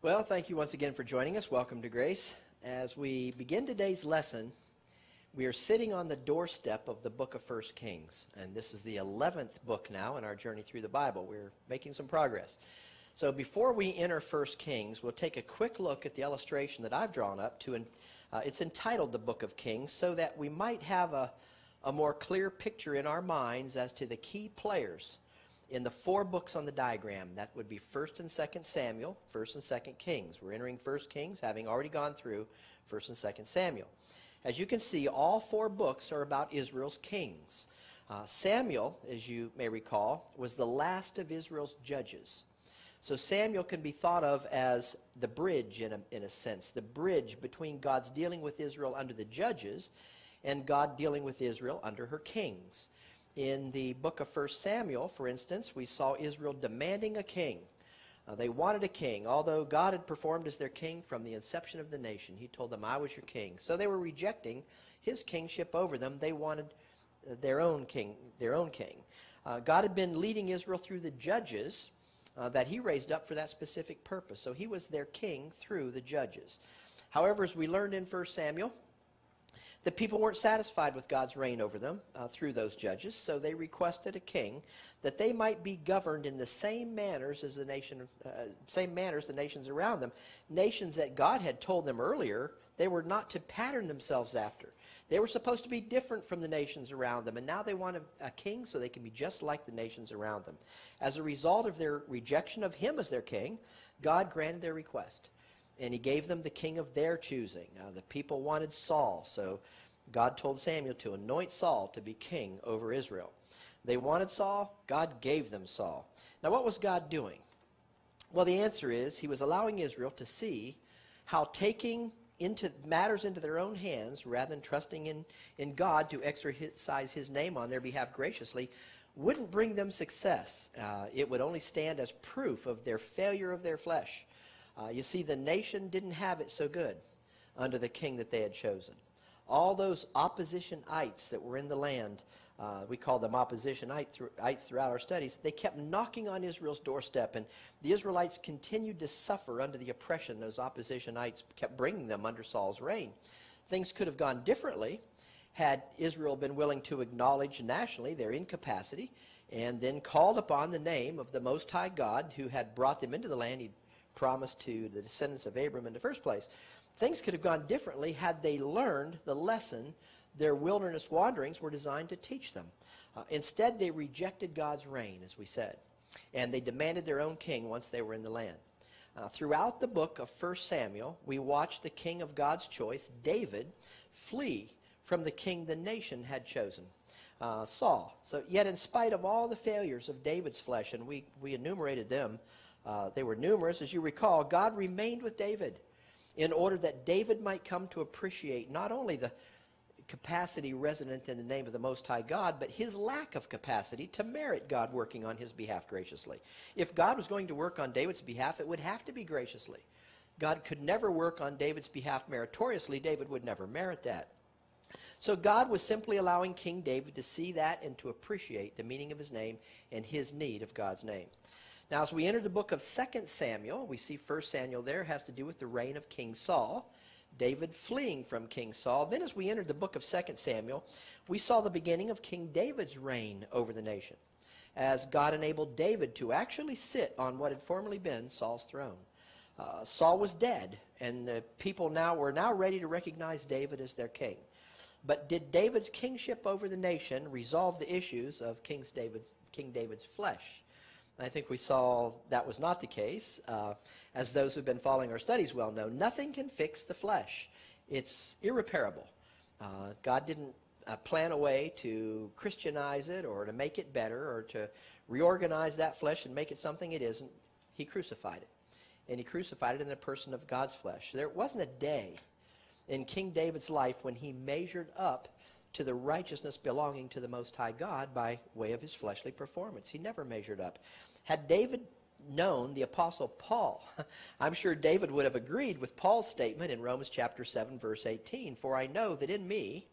Well, thank you once again for joining us. Welcome to Grace. As we begin today's lesson, we are sitting on the doorstep of the book of 1 Kings. And this is the 11th book now in our journey through the Bible. We're making some progress. So before we enter 1 Kings, we'll take a quick look at the illustration that I've drawn up. It's entitled the Book of Kings, so that we might have a more clear picture in our minds as to the key players in the four books on the diagram. That would be 1st and 2nd Samuel, 1st and 2nd Kings. We're entering 1 Kings, having already gone through 1st and 2nd Samuel. As you can see, all four books are about Israel's kings. Samuel, as you may recall, was the last of Israel's judges. So Samuel can be thought of as the bridge, in a sense, the bridge between God's dealing with Israel under the judges and God dealing with Israel under her kings. In the book of 1 Samuel, for instance, we saw Israel demanding a king. They wanted a king. Although God had performed as their king from the inception of the nation, he told them, I was your king. So they were rejecting his kingship over them. They wanted their own king. God had been leading Israel through the judges that he raised up for that specific purpose. So he was their king through the judges. However, as we learned in 1 Samuel, the people weren't satisfied with God's reign over them through those judges, so they requested a king that they might be governed in the same manners as the nations around them, nations that God had told them earlier they were not to pattern themselves after. They were supposed to be different from the nations around them, and now they want a king so they can be just like the nations around them. As a result of their rejection of him as their king, God granted their request. And he gave them the king of their choosing. The people wanted Saul, so God told Samuel to anoint Saul to be king over Israel. They wanted Saul, God gave them Saul. Now what was God doing? Well, the answer is he was allowing Israel to see how taking matters into their own hands rather than trusting in God to exercise his name on their behalf graciously wouldn't bring them success. It would only stand as proof of their failure of their flesh. You see, the nation didn't have it so good under the king that they had chosen. All those oppositionites that were in the land, we call them oppositionites throughout our studies, they kept knocking on Israel's doorstep, and the Israelites continued to suffer under the oppression those oppositionites kept bringing them under Saul's reign. Things could have gone differently had Israel been willing to acknowledge nationally their incapacity and then called upon the name of the Most High God who had brought them into the land he promised to the descendants of Abram in the first place. Things could have gone differently had they learned the lesson their wilderness wanderings were designed to teach them. Instead, they rejected God's reign, as we said, and they demanded their own king once they were in the land. Throughout the book of 1 Samuel, we watch the king of God's choice, David, flee from the king the nation had chosen, Saul. So yet in spite of all the failures of David's flesh, and we enumerated them, they were numerous, as you recall, God remained with David in order that David might come to appreciate not only the capacity resident in the name of the Most High God, but his lack of capacity to merit God working on his behalf graciously. If God was going to work on David's behalf, it would have to be graciously. God could never work on David's behalf meritoriously. David would never merit that. So God was simply allowing King David to see that and to appreciate the meaning of his name and his need of God's name. Now, as we enter the book of 2 Samuel, we see 1 Samuel there has to do with the reign of King Saul, David fleeing from King Saul. Then as we entered the book of 2 Samuel, we saw the beginning of King David's reign over the nation, as God enabled David to actually sit on what had formerly been Saul's throne. Saul was dead, and the people were now ready to recognize David as their king. But did David's kingship over the nation resolve the issues of King David's flesh? I think we saw that was not the case. As those who've been following our studies well know, nothing can fix the flesh. It's irreparable. God didn't plan a way to Christianize it or to make it better or to reorganize that flesh and make it something it isn't. He crucified it. And he crucified it in the person of God's flesh. There wasn't a day in King David's life when he measured up to the righteousness belonging to the Most High God by way of his fleshly performance. He never measured up. Had David known the Apostle Paul, I'm sure David would have agreed with Paul's statement in Romans chapter 7, verse 18, for I know that in me,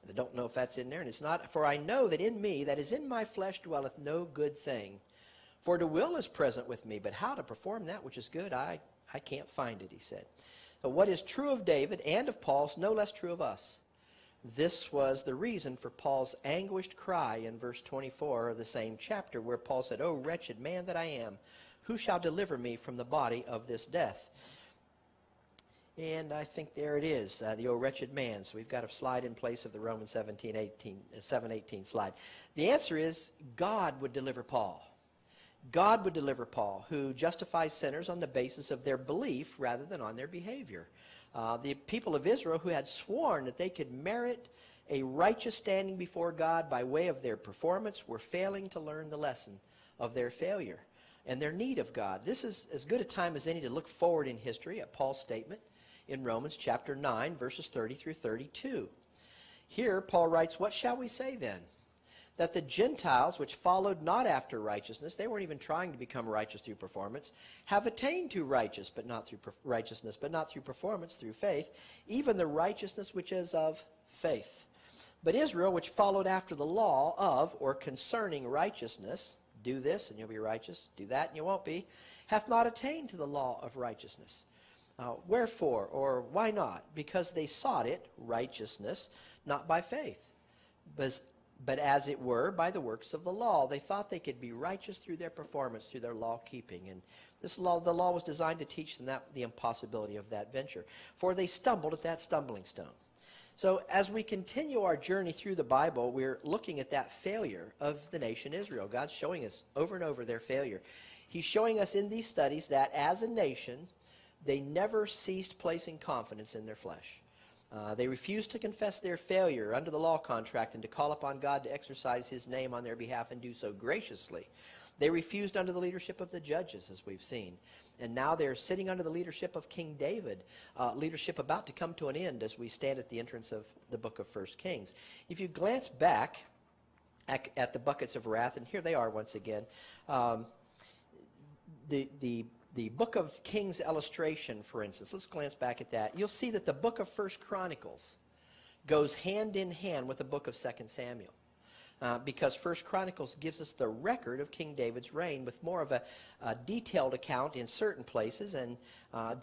and I don't know if that's in there, and it's not, for I know that in me, that is in my flesh, dwelleth no good thing. For to will is present with me, but how to perform that which is good, I can't find it, he said. But what is true of David and of Paul is no less true of us. This was the reason for Paul's anguished cry in verse 24 of the same chapter, where Paul said, "O wretched man that I am, who shall deliver me from the body of this death?" And I think there it is, the "O wretched man." So we've got a slide in place of the Romans 7:18 slide. The answer is God would deliver Paul. God would deliver Paul, who justifies sinners on the basis of their belief rather than on their behavior. The people of Israel who had sworn that they could merit a righteous standing before God by way of their performance were failing to learn the lesson of their failure and their need of God. This is as good a time as any to look forward in history at Paul's statement in Romans chapter 9, verses 30 through 32. Here, Paul writes, "What shall we say then? That the Gentiles, which followed not after righteousness," they weren't even trying to become righteous through performance, "have attained to righteousness, but not through performance, through faith, even the righteousness which is of faith. But Israel, which followed after the law of, or concerning righteousness," do this and you'll be righteous, do that and you won't be, "hath not attained to the law of righteousness. Wherefore, or why not? Because they sought it, righteousness, not by faith, but as it were by the works of the law." They thought they could be righteous through their performance, through their law keeping. And the law was designed to teach them the impossibility of that venture. For they stumbled at that stumbling stone. So as we continue our journey through the Bible, we're looking at that failure of the nation Israel. God's showing us over and over their failure. He's showing us in these studies that as a nation, they never ceased placing confidence in their flesh. They refused to confess their failure under the law contract and to call upon God to exercise his name on their behalf and do so graciously. They refused under the leadership of the judges, as we've seen. And now they're sitting under the leadership of King David, leadership about to come to an end as we stand at the entrance of the book of 1 Kings. If you glance back at the buckets of wrath, and here they are once again, the book of Kings illustration, for instance, let's glance back at that. You'll see that the book of 1 Chronicles goes hand in hand with the book of 2 Samuel. Because 1 Chronicles gives us the record of King David's reign with more of a detailed account in certain places and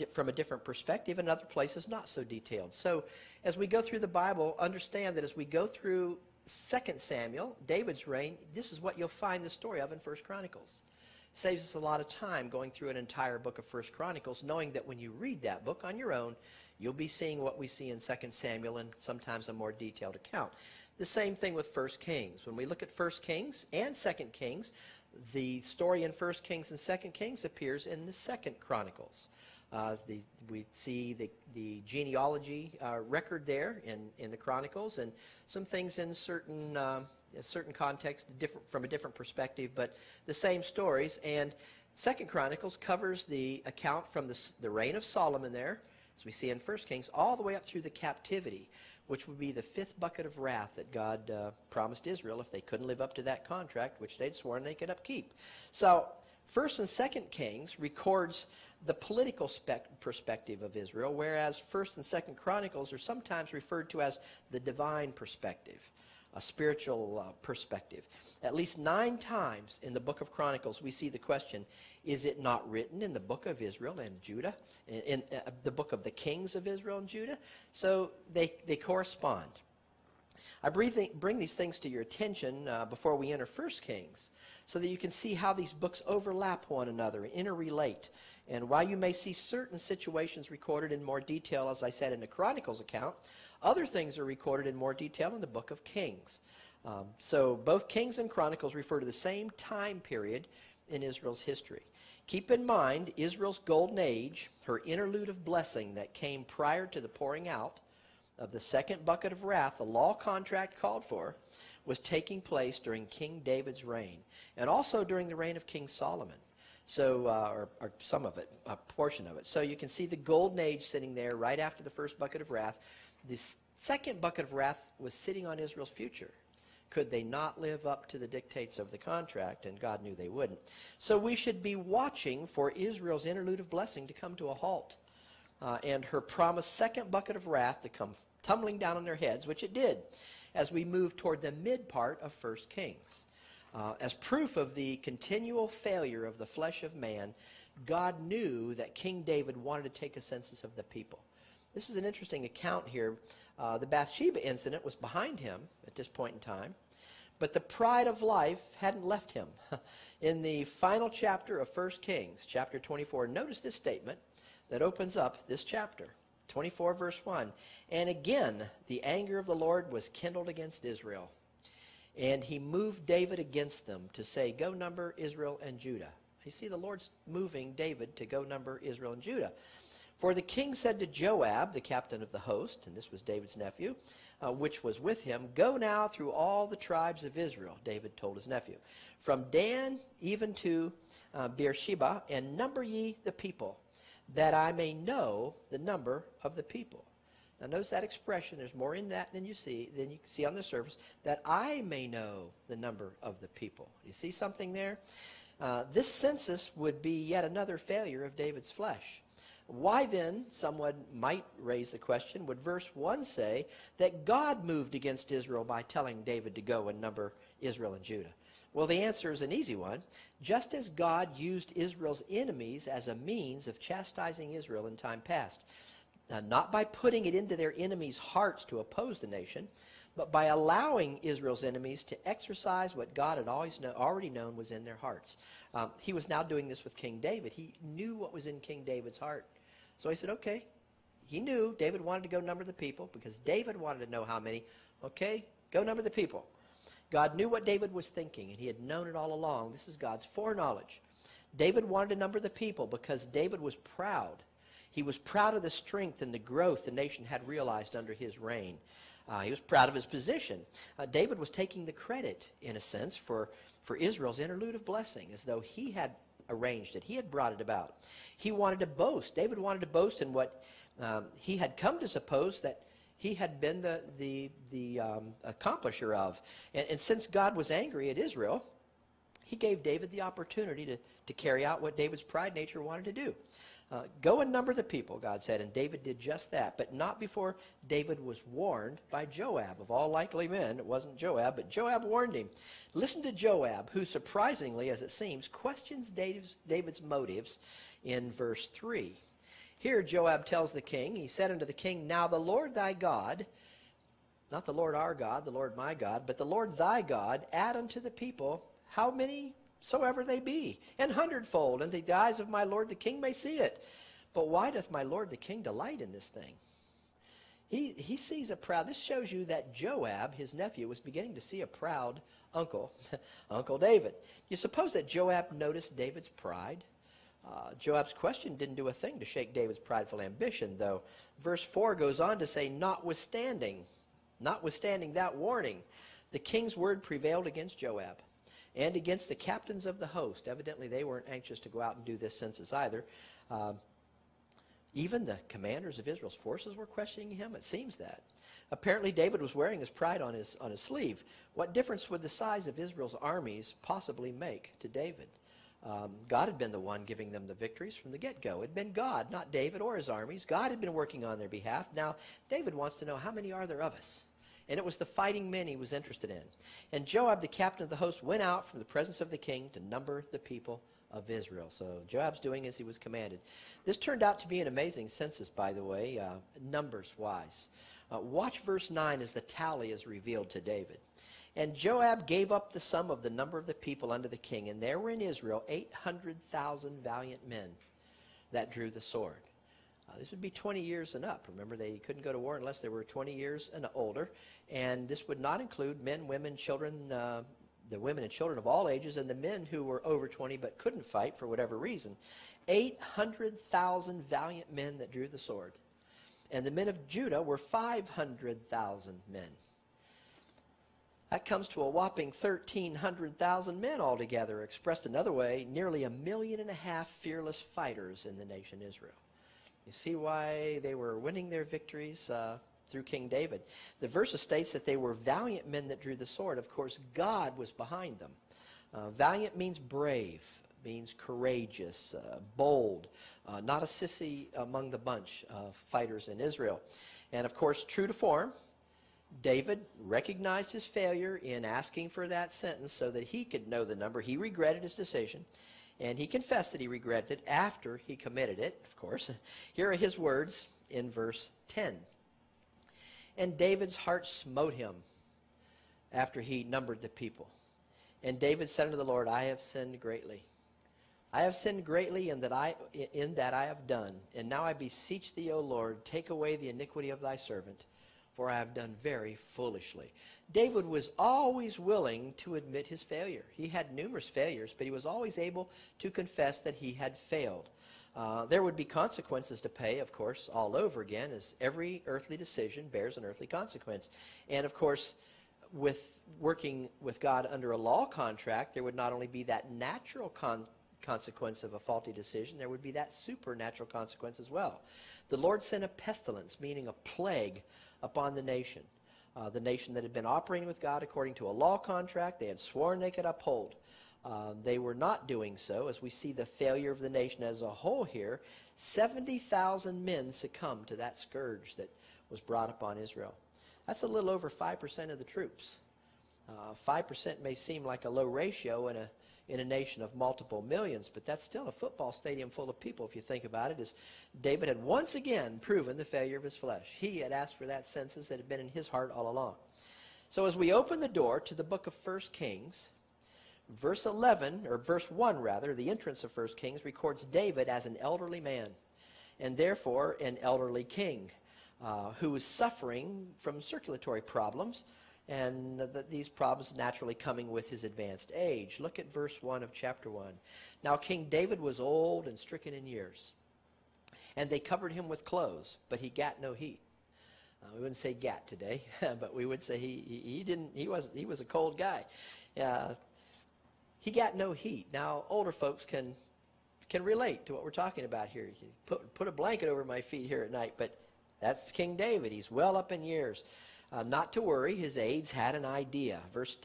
from a different perspective, and other places not so detailed. So as we go through the Bible, understand that as we go through 2 Samuel, David's reign, this is what you'll find the story of in 1 Chronicles. Saves us a lot of time going through an entire book of 1 Chronicles, knowing that when you read that book on your own, you'll be seeing what we see in 2 Samuel and sometimes a more detailed account. The same thing with 1 Kings. When we look at 1 Kings and 2 Kings, the story in 1 Kings and 2 Kings appears in the 2 Chronicles. We see the genealogy record there in the Chronicles, and some things in certain context, from a different perspective, but the same stories. And 2 Chronicles covers the account from the reign of Solomon there, as we see in 1 Kings, all the way up through the captivity, which would be the 5th bucket of wrath that God promised Israel if they couldn't live up to that contract, which they'd sworn they could upkeep. So 1 and 2 Kings records the political perspective of Israel, whereas 1 and 2 Chronicles are sometimes referred to as the divine perspective, a spiritual perspective. At least 9 times in the book of Chronicles we see the question, is it not written in the book of Israel and Judah, in the book of the kings of Israel and Judah? So they correspond. I bring these things to your attention before we enter 1 Kings, so that you can see how these books overlap one another, interrelate. And while you may see certain situations recorded in more detail, as I said, in the Chronicles account, other things are recorded in more detail in the book of Kings. So both Kings and Chronicles refer to the same time period in Israel's history. Keep in mind, Israel's golden age, her interlude of blessing that came prior to the pouring out of the 2nd bucket of wrath, the law contract called for, was taking place during King David's reign, and also during the reign of King Solomon. So, or some of it, a portion of it. So you can see the golden age sitting there right after the 1st bucket of wrath. This 2nd bucket of wrath was sitting on Israel's future. Could they not live up to the dictates of the contract? And God knew they wouldn't. So we should be watching for Israel's interlude of blessing to come to a halt, and her promised 2nd bucket of wrath to come tumbling down on their heads, which it did, as we move toward the mid part of 1 Kings. As proof of the continual failure of the flesh of man, God knew that King David wanted to take a census of the people. This is an interesting account here. The Bathsheba incident was behind him at this point in time, but the pride of life hadn't left him. In the final chapter of 1 Kings, chapter 24, notice this statement that opens up this chapter. 24 verse 1. And again, the anger of the Lord was kindled against Israel. And he moved David against them to say, go number Israel and Judah. You see, the Lord's moving David to go number Israel and Judah. For the king said to Joab, the captain of the host, and this was David's nephew, which was with him, go now through all the tribes of Israel, David told his nephew, from Dan even to Beersheba, and number ye the people, that I may know the number of the people. Now notice that expression. There's more in that than you can see on the surface. That I may know the number of the people. You see something there? This census would be yet another failure of David's flesh. Why then, someone might raise the question, would verse 1 say that God moved against Israel by telling David to go and number Israel and Judah? Well, the answer is an easy one. Just as God used Israel's enemies as a means of chastising Israel in time past, not by putting it into their enemies' hearts to oppose the nation, but by allowing Israel's enemies to exercise what God had already known was in their hearts. He was now doing this with King David. He knew what was in King David's heart. So he said, okay, he knew David wanted to go number the people because David wanted to know how many. Okay, go number the people. God knew what David was thinking, and he had known it all along. This is God's foreknowledge. David wanted to number the people because David was proud. He was proud of the strength and the growth the nation had realized under his reign. He was proud of his position. David was taking the credit, in a sense, for Israel's interlude of blessing, as though he had arranged it. He had brought it about. He wanted to boast. David wanted to boast in what he had come to suppose that he had been the accomplisher of. And since God was angry at Israel, he gave David the opportunity to carry out what David's pride nature wanted to do. Go and number the people, God said, and David did just that, but not before David was warned by Joab. Of all likely men, it wasn't Joab, but Joab warned him. Listen to Joab, who surprisingly, as it seems, questions David's motives in verse 3. Here Joab tells the king, he said unto the king, now the Lord thy God, not the Lord our God, the Lord my God, but the Lord thy God, add unto the people how many soever they be, an hundredfold, and the eyes of my lord the king may see it. But why doth my lord the king delight in this thing? He sees a proud, this shows you that Joab, his nephew, was beginning to see a proud uncle, Uncle David. You suppose that Joab noticed David's pride? Joab's question didn't do a thing to shake David's prideful ambition, though. Verse 4 goes on to say, notwithstanding that warning, the king's word prevailed against Joab and against the captains of the host. Evidently, they weren't anxious to go out and do this census either. Even the commanders of Israel's forces were questioning him. It seems that. Apparently, David was wearing his pride on his sleeve. What difference would the size of Israel's armies possibly make to David? God had been the one giving them the victories from the get-go. It had been God, not David or his armies. God had been working on their behalf. Now, David wants to know, how many are there of us? And it was the fighting men he was interested in. And Joab, the captain of the host, went out from the presence of the king to number the people of Israel. So Joab's doing as he was commanded. This turned out to be an amazing census, by the way, numbers-wise. Watch verse 9 as the tally is revealed to David. And Joab gave up the sum of the number of the people unto the king, and there were in Israel 800,000 valiant men that drew the sword. This would be 20 years and up. Remember, they couldn't go to war unless they were 20 years and older. And this would not include men, women, children, the women and children of all ages, and the men who were over 20 but couldn't fight for whatever reason. 800,000 valiant men that drew the sword. And the men of Judah were 500,000 men. That comes to a whopping 1,300,000 men altogether. Expressed another way, nearly 1.5 million fearless fighters in the nation Israel. You see why they were winning their victories through King David. The verse states that they were valiant men that drew the sword. Of course, God was behind them. Valiant means brave, means courageous, bold, not a sissy among the bunch of fighters in Israel. And of course, true to form, David recognized his failure in asking for that sentence so that he could know the number. He regretted his decision, and he confessed that he regretted it after he committed it, of course. Here are his words in verse 10. And David's heart smote him after he numbered the people. And David said unto the Lord, I have sinned greatly. I have sinned greatly in that I have done. And now I beseech thee, O Lord, take away the iniquity of thy servant, for I have done very foolishly. David was always willing to admit his failure. He had numerous failures, but he was always able to confess that he had failed. There would be consequences to pay, of course, all over again, as every earthly decision bears an earthly consequence. And, of course, with working with God under a law contract, there would not only be that natural consequence of a faulty decision, there would be that supernatural consequence as well. The Lord sent a pestilence, meaning a plague, upon the nation that had been operating with God according to a law contract they had sworn they could uphold. They were not doing so, as we see the failure of the nation as a whole here. 70,000 men succumbed to that scourge that was brought upon Israel. That's a little over 5% of the troops. 5% may seem like a low ratio in a nation of multiple millions, but that's still a football stadium full of people if you think about it, as David had once again proven the failure of his flesh. He had asked for that census that had been in his heart all along. So as we open the door to the book of 1 Kings, verse 11, or verse 1 rather, the entrance of 1 Kings records David as an elderly man, and therefore an elderly king, who was suffering from circulatory problems, and these problems naturally coming with his advanced age. Look at verse 1 of chapter 1. Now King David was old and stricken in years, and they covered him with clothes, but he gat no heat. We wouldn't say gat today, but we would say he was a cold guy. He got no heat. Now older folks can relate to what we're talking about here. You put a blanket over my feet here at night, but that's King David. He's well up in years. Not to worry, his aides had an idea. Verse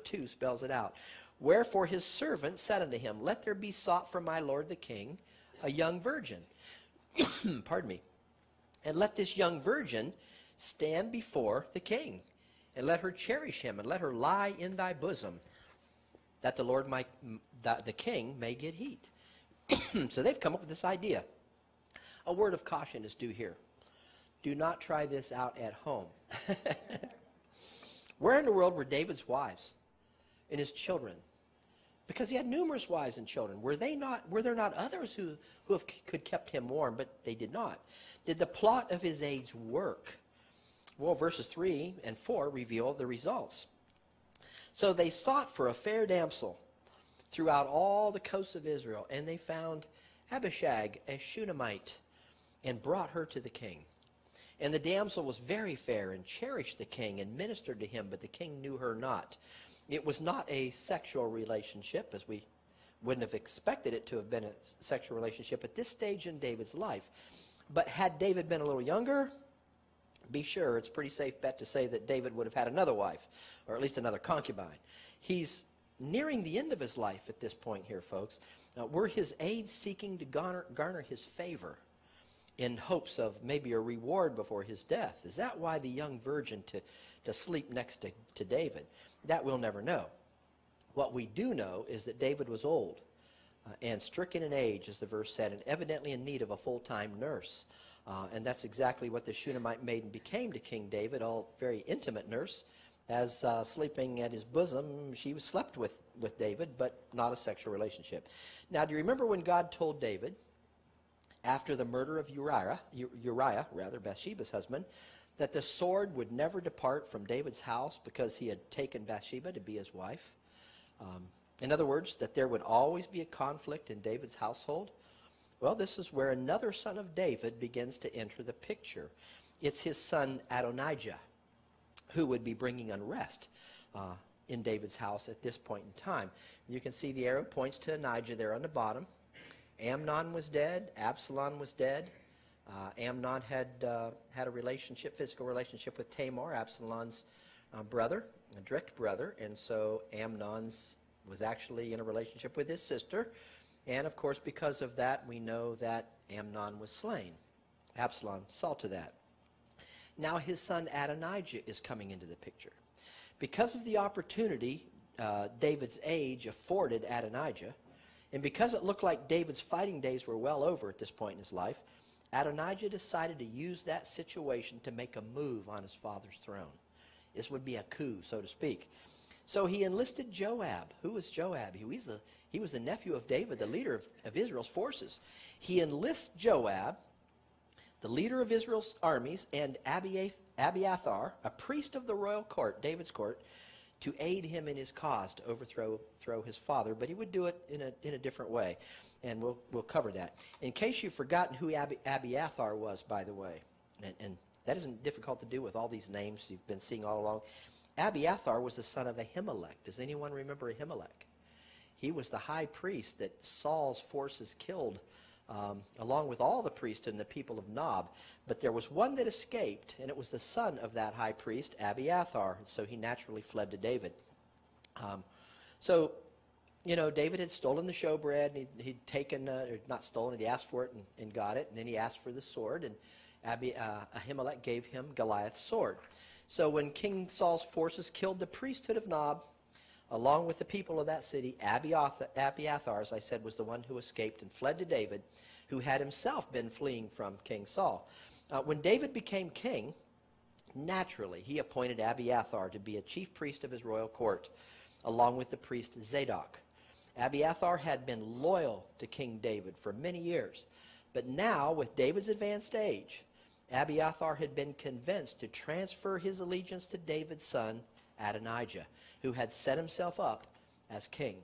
2 spells it out. Wherefore his servant said unto him, Let there be sought for my lord the king a young virgin. Pardon me. And let this young virgin stand before the king, and let her cherish him, and let her lie in thy bosom, that the king may get heat. So they've come up with this idea. A word of caution is due here. Do not try this out at home. Where in the world were David's wives and his children? Because he had numerous wives and children. Were there not others who could kept him warm, but they did not? Did the plot of his aides work? Well, verses 3 and 4 reveal the results. So they sought for a fair damsel throughout all the coasts of Israel, and they found Abishag, a Shunammite, and brought her to the king. And the damsel was very fair, and cherished the king, and ministered to him, but the king knew her not. It was not a sexual relationship, as we wouldn't have expected it to have been a sexual relationship at this stage in David's life. But had David been a little younger, be sure, it's a pretty safe bet to say that David would have had another wife, or at least another concubine. He's nearing the end of his life at this point here, folks. Were his aides seeking to garner his favor in hopes of maybe a reward before his death? Is that why the young virgin to sleep next to David? That we'll never know. What we do know is that David was old and stricken in age, as the verse said, and evidently in need of a full-time nurse. And that's exactly what the Shunammite maiden became to King David, a very intimate nurse. As sleeping at his bosom, she slept with David, but not a sexual relationship. Now, do you remember when God told David, after the murder of Uriah, Bathsheba's husband, that the sword would never depart from David's house because he had taken Bathsheba to be his wife? In other words, that there would always be a conflict in David's household? Well, this is where another son of David begins to enter the picture. It's his son Adonijah, who would be bringing unrest in David's house at this point in time. You can see the arrow points to Adonijah there on the bottom. Amnon was dead. Absalom was dead. Amnon had a physical relationship with Tamar, Absalom's brother, a direct brother, and so Amnon was actually in a relationship with his sister. And of course, because of that, we know that Amnon was slain. Absalom saw to that. Now his son Adonijah is coming into the picture. Because of the opportunity David's age afforded Adonijah, and because it looked like David's fighting days were well over at this point in his life, Adonijah decided to use that situation to make a move on his father's throne. This would be a coup, so to speak. So he enlisted Joab. Who was Joab? He was the nephew of David, the leader of Israel's forces. He enlists Joab, the leader of Israel's armies, and Abiathar, a priest of the royal court, David's court, to aid him in his cause to overthrow his father, but he would do it in a different way, and we'll cover that. In case you've forgotten who Abiathar was, by the way, and that isn't difficult to do with all these names you've been seeing all along. Abiathar was the son of Ahimelech. Does anyone remember Ahimelech? He was the high priest that Saul's forces killed, along with all the priests and the people of Nob. But there was one that escaped, and it was the son of that high priest, Abiathar. And so he naturally fled to David. So, you know, David had stolen the showbread, and he'd taken, or not stolen it, he asked for it and got it. And then he asked for the sword, and Ahimelech gave him Goliath's sword. So when King Saul's forces killed the priesthood of Nob, along with the people of that city, Abiathar, as I said, was the one who escaped and fled to David, who had himself been fleeing from King Saul. When David became king, naturally, he appointed Abiathar to be a chief priest of his royal court, along with the priest Zadok. Abiathar had been loyal to King David for many years, but now, with David's advanced age, Abiathar had been convinced to transfer his allegiance to David's son, Adonijah, who had set himself up as king.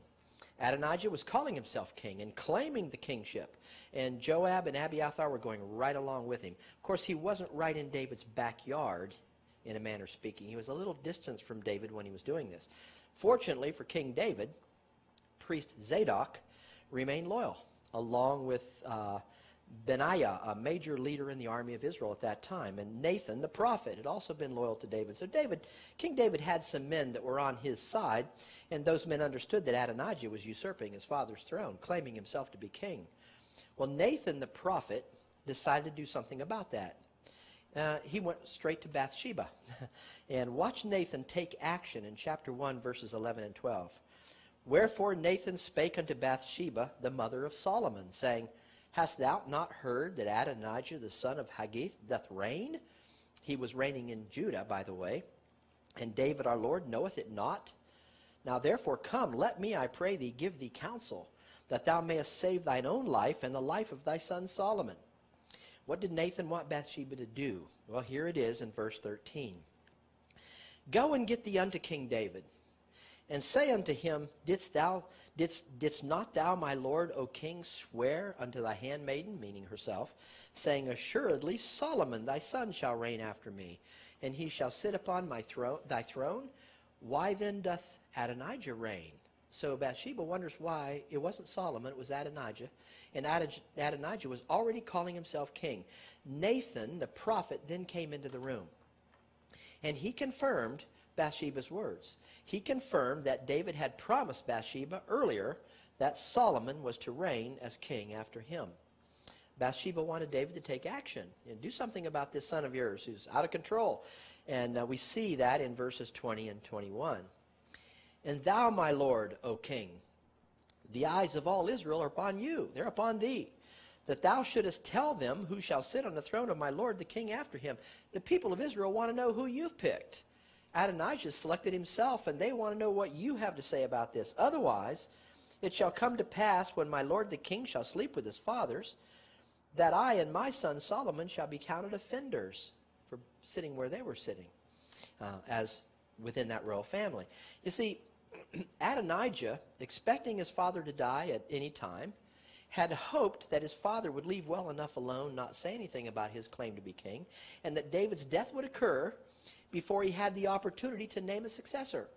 Adonijah was calling himself king and claiming the kingship, and Joab and Abiathar were going right along with him. Of course, he wasn't right in David's backyard, in a manner speaking. He was a little distance from David when he was doing this. Fortunately for King David, priest Zadok remained loyal, along with Benaiah, a major leader in the army of Israel at that time, and Nathan, the prophet, had also been loyal to David. So King David had some men that were on his side, and those men understood that Adonijah was usurping his father's throne, claiming himself to be king. Well, Nathan, the prophet, decided to do something about that. He went straight to Bathsheba. And watch Nathan take action in chapter 1, verses 11 and 12. Wherefore Nathan spake unto Bathsheba, the mother of Solomon, saying, Hast thou not heard that Adonijah the son of Haggith doth reign? He was reigning in Judah, by the way. And David our Lord knoweth it not? Now therefore come, let me, I pray thee, give thee counsel, that thou mayest save thine own life and the life of thy son Solomon. What did Nathan want Bathsheba to do? Well, here it is in verse 13. Go and get thee unto King David, and say unto him, Didst not thou, my lord, O king, swear unto thy handmaiden, meaning herself, saying, Assuredly Solomon thy son shall reign after me, and he shall sit upon thy throne? Why then doth Adonijah reign? So Bathsheba wonders why it wasn't Solomon, it was Adonijah, and Adonijah was already calling himself king. Nathan, the prophet, then came into the room, and he confirmed Bathsheba's words. He confirmed that David had promised Bathsheba earlier that Solomon was to reign as king after him. Bathsheba wanted David to take action and do something about this son of yours who's out of control. And we see that in verses 20 and 21. And thou, my lord, O king, the eyes of all Israel are upon you. They're upon thee, that thou shouldest tell them who shall sit on the throne of my lord the king after him. The people of Israel want to know who you've picked. Adonijah selected himself, and they want to know what you have to say about this. Otherwise, it shall come to pass, when my lord the king shall sleep with his fathers, that I and my son Solomon shall be counted offenders for sitting where they were sitting, as within that royal family. You see, Adonijah, expecting his father to die at any time, had hoped that his father would leave well enough alone, not say anything about his claim to be king, and that David's death would occur before he had the opportunity to name a successor.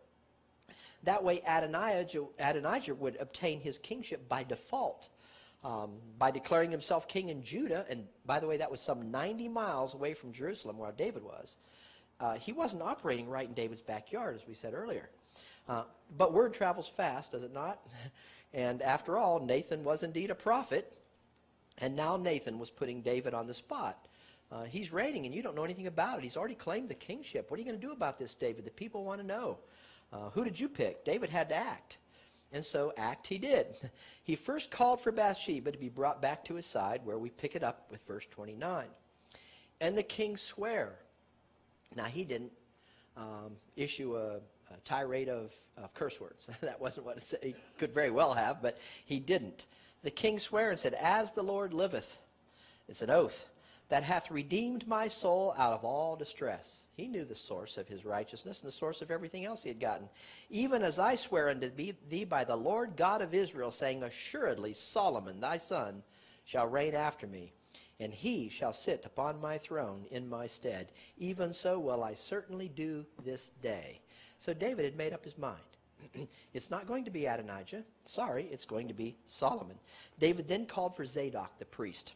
That way Adonijah would obtain his kingship by default, by declaring himself king in Judah. And by the way, that was some 90 miles away from Jerusalem where David was. He wasn't operating right in David's backyard, as we said earlier. But word travels fast, does it not? And after all, Nathan was indeed a prophet, and now Nathan was putting David on the spot. He's reigning and you don't know anything about it. He's already claimed the kingship. What are you going to do about this, David? The people want to know. Who did you pick? David had to act. And so act he did. He first called for Bathsheba to be brought back to his side, where we pick it up with verse 29. And the king sware. Now, he didn't issue a tirade of curse words. That wasn't what it said. He could very well have, but he didn't. The king sware and said, as the Lord liveth, it's an oath, that hath redeemed my soul out of all distress. He knew the source of his righteousness and the source of everything else he had gotten. Even as I swear unto thee by the Lord God of Israel, saying, assuredly Solomon thy son shall reign after me, and he shall sit upon my throne in my stead. Even so will I certainly do this day. So David had made up his mind. It's not going to be Adonijah. Sorry, it's going to be Solomon. David then called for Zadok the priest,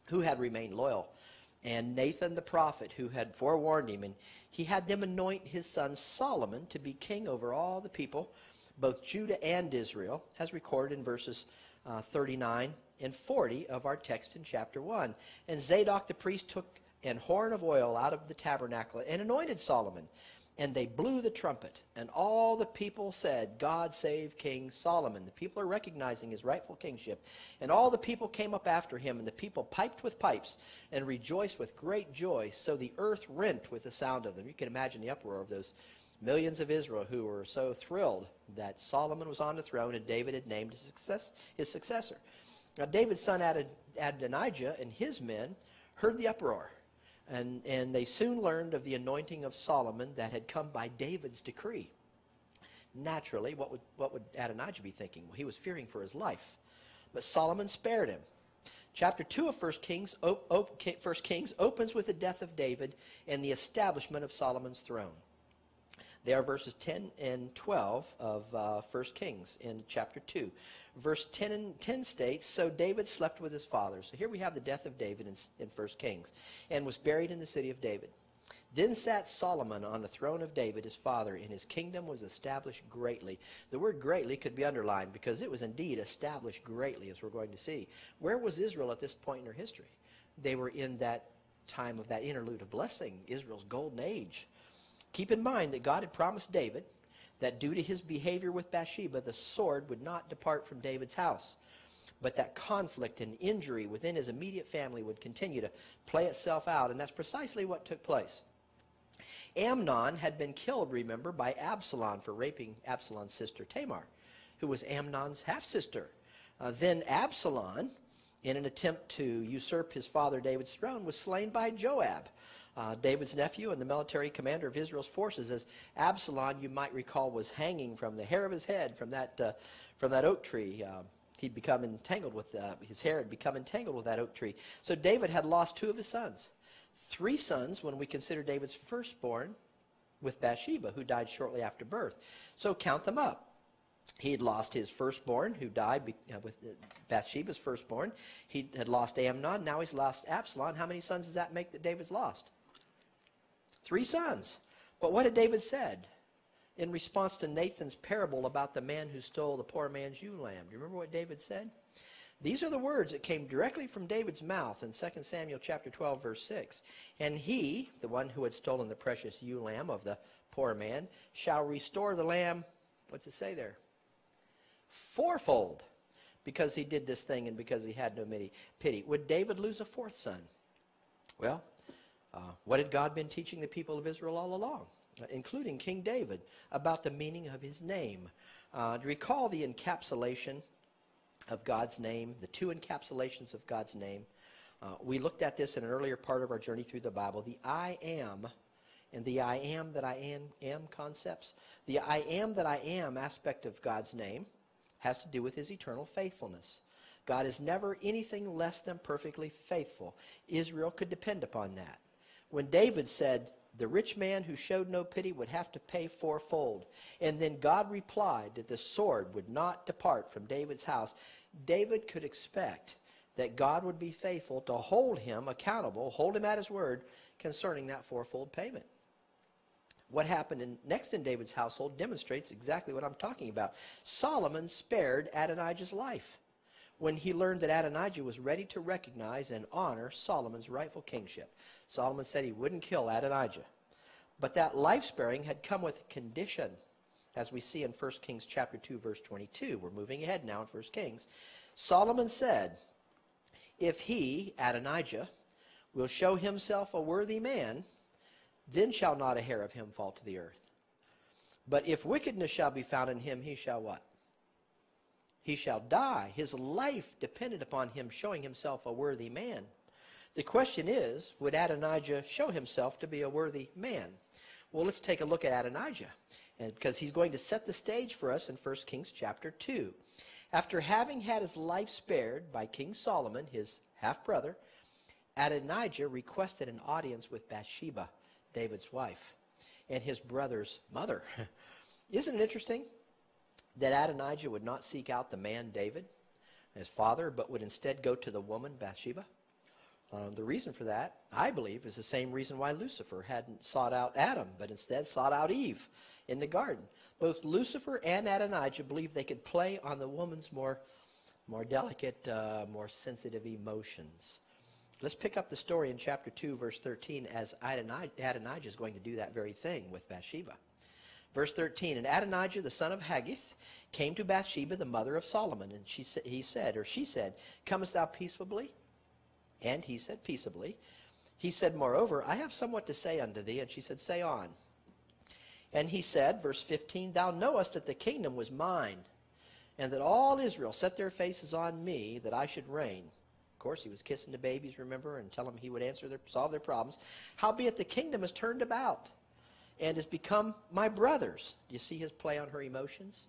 who had remained loyal, and Nathan the prophet, who had forewarned him, and he had them anoint his son Solomon to be king over all the people, both Judah and Israel, as recorded in verses 39 and 40 of our text in chapter 1. And Zadok the priest took an horn of oil out of the tabernacle and anointed Solomon. And they blew the trumpet, and all the people said, God save King Solomon. The people are recognizing his rightful kingship. And all the people came up after him, and the people piped with pipes and rejoiced with great joy. So the earth rent with the sound of them. You can imagine the uproar of those millions of Israel who were so thrilled that Solomon was on the throne and David had named his successor. Now David's son Adonijah and his men heard the uproar. And they soon learned of the anointing of Solomon that had come by David's decree. Naturally, what would Adonijah be thinking? Well, he was fearing for his life. But Solomon spared him. Chapter 2 of 1 Kings opens with the death of David and the establishment of Solomon's throne. They are verses 10 and 12 of 1 Kings in chapter 2. Verse 10 states, so David slept with his father. So here we have the death of David in 1 Kings, and was buried in the city of David. Then sat Solomon on the throne of David his father, and his kingdom was established greatly. The word greatly could be underlined because it was indeed established greatly, as we're going to see. Where was Israel at this point in her history? They were in that time of that interlude of blessing, Israel's golden age. Keep in mind that God had promised David that due to his behavior with Bathsheba, the sword would not depart from David's house, but that conflict and injury within his immediate family would continue to play itself out, and that's precisely what took place. Amnon had been killed, remember, by Absalom for raping Absalom's sister Tamar, who was Amnon's half-sister. Then Absalom, in an attempt to usurp his father David's throne, was slain by Joab, David's nephew and the military commander of Israel's forces, as Absalom, you might recall, was hanging from the hair of his head from that oak tree. He'd become entangled with his hair had become entangled with that oak tree. So David had lost 2 of his sons, 3 sons when we consider David's firstborn with Bathsheba, who died shortly after birth. So count them up. He had lost his firstborn, who died with Bathsheba's firstborn. He had lost Amnon. Now he's lost Absalom. How many sons does that make that David's lost? 3 sons. But what had David said in response to Nathan's parable about the man who stole the poor man's ewe lamb? Do you remember what David said? These are the words that came directly from David's mouth in 2 Samuel chapter 12, verse 6. And he, the one who had stolen the precious ewe lamb of the poor man, shall restore the lamb, what's it say there? Fourfold, because he did this thing and because he had no pity. Would David lose a 4th son? Well, what had God been teaching the people of Israel all along, including King David, about the meaning of his name? To recall the encapsulation of God's name, the 2 encapsulations of God's name. We looked at this in an earlier part of our journey through the Bible, the I am and the I am that I am concepts. The I am that I am aspect of God's name has to do with his eternal faithfulness. God is never anything less than perfectly faithful. Israel could depend upon that. When David said, the rich man who showed no pity would have to pay 4-fold, and then God replied that the sword would not depart from David's house, David could expect that God would be faithful to hold him accountable, hold him at his word concerning that 4-fold payment. What happened next in David's household demonstrates exactly what I'm talking about. Solomon spared Adonijah's life. when he learned that Adonijah was ready to recognize and honor Solomon's rightful kingship. Solomon said he wouldn't kill Adonijah. But that life-sparing had come with a condition, as we see in 1 Kings chapter 2, verse 22. We're moving ahead now in 1 Kings. Solomon said, if he, Adonijah, will show himself a worthy man, then shall not a hair of him fall to the earth. But if wickedness shall be found in him, he shall what? He shall die. His life depended upon him showing himself a worthy man. The question is, would Adonijah show himself to be a worthy man? Well, let's take a look at Adonijah, because he's going to set the stage for us in 1 Kings chapter 2. After having had his life spared by King Solomon, his half-brother, Adonijah requested an audience with Bathsheba, David's wife, and his brother's mother. Isn't it interesting that Adonijah would not seek out the man David, his father, but would instead go to the woman Bathsheba? The reason for that, I believe, is the same reason why Lucifer hadn't sought out Adam, but instead sought out Eve in the garden. Both Lucifer and Adonijah believed they could play on the woman's more delicate, more sensitive emotions. Let's pick up the story in chapter 2, verse 13, as Adonijah is going to do that very thing with Bathsheba. Verse 13, and Adonijah, the son of Haggith, came to Bathsheba, the mother of Solomon, and she said, comest thou peaceably? And he said, peaceably. He said, moreover, I have somewhat to say unto thee. And she said, say on. And he said, verse 15, thou knowest that the kingdom was mine, and that all Israel set their faces on me, that I should reign. Of course, he was kissing the babies, remember, and tell them he would solve their problems. Howbeit the kingdom is turned about, and has become my brother's. Do you see his play on her emotions?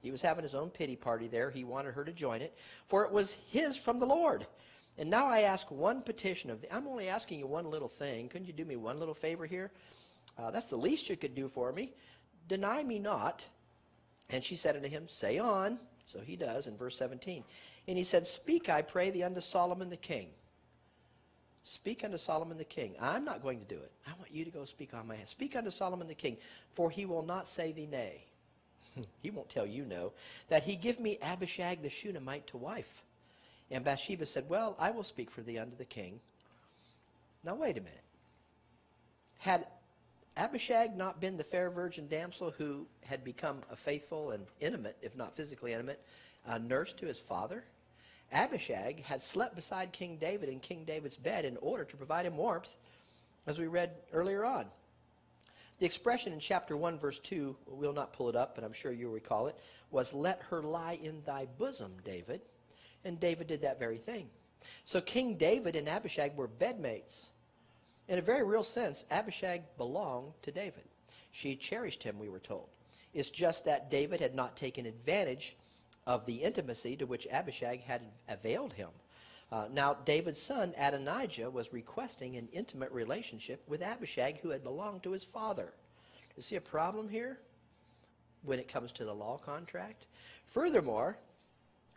He was having his own pity party there. He wanted her to join it, for it was his from the Lord. And now I ask one petition of thee. I'm only asking you one little thing. Couldn't you do me one little favor here? That's the least you could do for me. Deny me not. And she said unto him, say on. So he does in verse 17. And he said, speak, I pray thee, unto Solomon the king. Speak unto Solomon the king. I'm not going to do it. I want you to go speak on my hand. Speak unto Solomon the king, for he will not say thee nay. He won't tell you no. That he give me Abishag the Shunammite to wife. And Bathsheba said, well, I will speak for thee unto the king. Now wait a minute. Had Abishag not been the fair virgin damsel who had become a faithful and intimate, if not physically intimate, nurse to his father? Abishag had slept beside King David in King David's bed in order to provide him warmth, as we read earlier on. The expression in chapter 1, verse 2, we'll not pull it up, but I'm sure you'll recall it, was, let her lie in thy bosom, David. And David did that very thing. So King David and Abishag were bedmates. In a very real sense, Abishag belonged to David. She cherished him, we were told. It's just that David had not taken advantage of the intimacy to which Abishag had availed him. Now, David's son, Adonijah, was requesting an intimate relationship with Abishag, who had belonged to his father. You see a problem here when it comes to the law contract? Furthermore,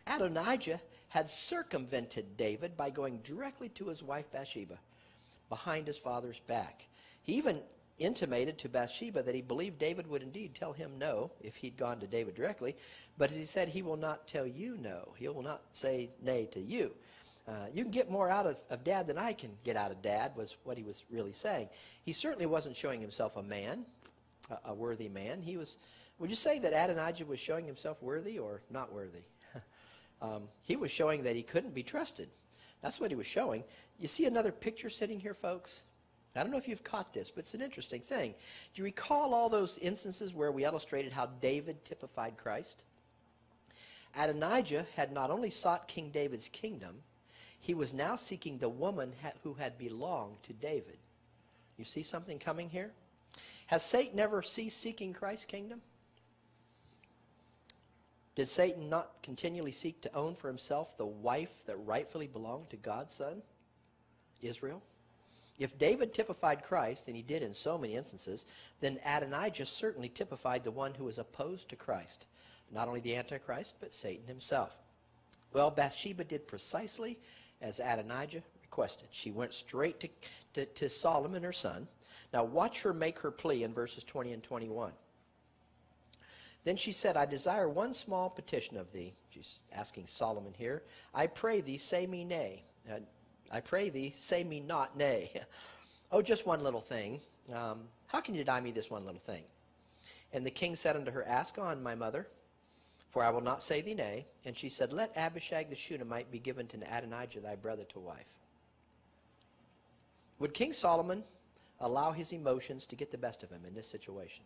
Adonijah had circumvented David by going directly to his wife Bathsheba behind his father's back. He even intimated to Bathsheba that he believed David would indeed tell him no if he'd gone to David directly. But as he said, he will not tell you no. He will not say nay to you. You can get more out of Dad than I can get out of Dad, was what he was really saying. He certainly wasn't showing himself a man, a worthy man. Would you say that Adonijah was showing himself worthy or not worthy? He was showing that he couldn't be trusted. That's what he was showing. You see another picture sitting here, folks? I don't know if you've caught this, but it's an interesting thing. Do you recall all those instances where we illustrated how David typified Christ? Adonijah had not only sought King David's kingdom, he was now seeking the woman who had belonged to David. You see something coming here? Has Satan ever ceased seeking Christ's kingdom? Did Satan not continually seek to own for himself the wife that rightfully belonged to God's son, Israel? If David typified Christ, and he did in so many instances, then Adonijah certainly typified the one who was opposed to Christ. Not only the Antichrist, but Satan himself. Well, Bathsheba did precisely as Adonijah requested. She went straight to Solomon, her son. Now watch her make her plea in verses 20 and 21. Then she said, I desire one small petition of thee. she's asking Solomon here, I pray thee, say me nay. I pray thee, say me not nay. Oh, just one little thing. How can you deny me this one little thing? And the king said unto her, Ask on, my mother, for I will not say thee nay. And she said, Let Abishag the Shunammite be given to Adonijah thy brother to wife. Would King Solomon allow his emotions to get the best of him in this situation?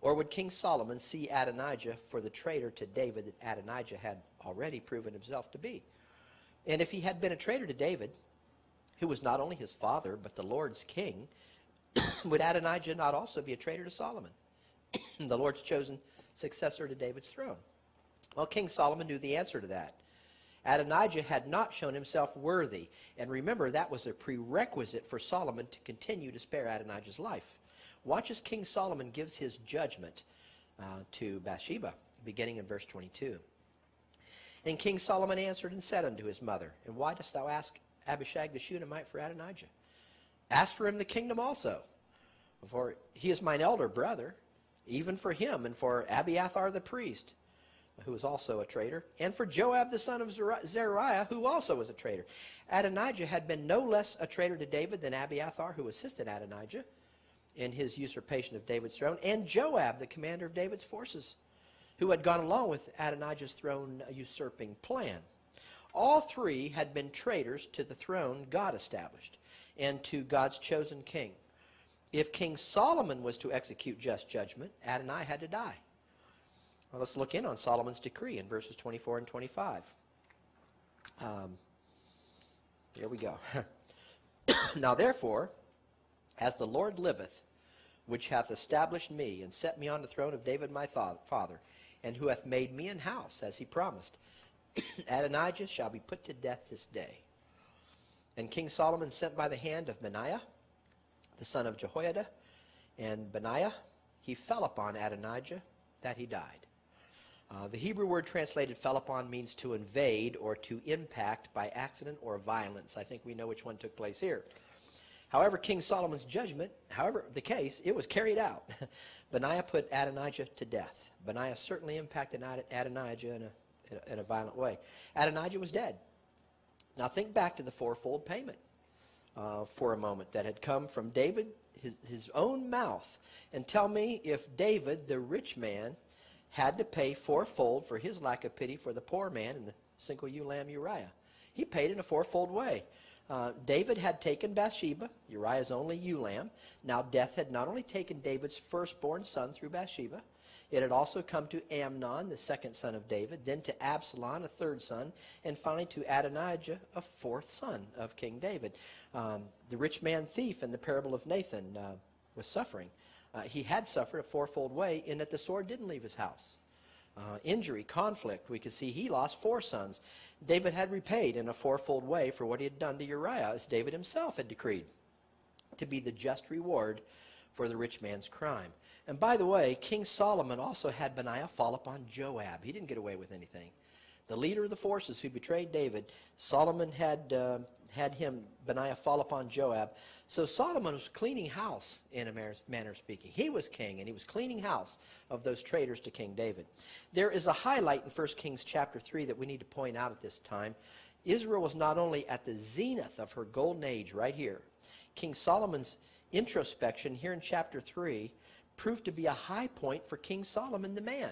Or would King Solomon see Adonijah for the traitor to David that Adonijah had already proven himself to be? And if he had been a traitor to David, who was not only his father, but the Lord's king, would Adonijah not also be a traitor to Solomon, the Lord's chosen successor to David's throne? Well, King Solomon knew the answer to that. Adonijah had not shown himself worthy. And remember, that was a prerequisite for Solomon to continue to spare Adonijah's life. Watch as King Solomon gives his judgment to Bathsheba, beginning in verse 22. And King Solomon answered and said unto his mother, And why dost thou ask Abishag the Shunammite for Adonijah? Ask for him the kingdom also, for he is mine elder brother, even for him, and for Abiathar the priest, who was also a traitor, and for Joab the son of Zeruiah, who also was a traitor. Adonijah had been no less a traitor to David than Abiathar, who assisted Adonijah in his usurpation of David's throne, and Joab, the commander of David's forces, who had gone along with Adonijah's throne usurping plan. All three had been traitors to the throne God established and to God's chosen king. If King Solomon was to execute just judgment, Adonijah had to die. Well, let's look in on Solomon's decree in verses 24 and 25. Here we go. Now therefore, as the Lord liveth, which hath established me, and set me on the throne of David my father, and who hath made me an house, as he promised, Adonijah shall be put to death this day. And King Solomon sent by the hand of Benaiah, the son of Jehoiada, and Benaiah, he fell upon Adonijah, that he died. The Hebrew word translated fell upon means to invade or to impact by accident or violence. I think we know which one took place here. However, King Solomon's judgment, however the case, it was carried out. Benaiah put Adonijah to death. Benaiah certainly impacted Adonijah in a violent way. Adonijah was dead. Now think back to the fourfold payment for a moment that had come from David, his own mouth. And tell me if David, the rich man, had to pay fourfold for his lack of pity for the poor man and the single ewe lamb Uriah. He paid in a fourfold way. David had taken Bathsheba, Uriah's only ewe lamb. Now death had not only taken David's firstborn son through Bathsheba, it had also come to Amnon, the second son of David, then to Absalom, a third son, and finally to Adonijah, a fourth son of King David. The rich man thief in the parable of Nathan was suffering. He had suffered a fourfold way in that the sword didn't leave his house. Injury, conflict, we could see he lost 4 sons. David had repaid in a fourfold way for what he had done to Uriah, as David himself had decreed to be the just reward for the rich man's crime. And by the way, King Solomon also had Benaiah fall upon Joab. He didn't get away with anything. The leader of the forces who betrayed David, Solomon had Benaiah fall upon Joab. So Solomon was cleaning house, in a manner of speaking. He was king, and he was cleaning house of those traitors to King David. There is a highlight in 1 Kings chapter 3 that we need to point out at this time. Israel was not only at the zenith of her golden age right here. King Solomon's introspection here in chapter 3 proved to be a high point for King Solomon the man.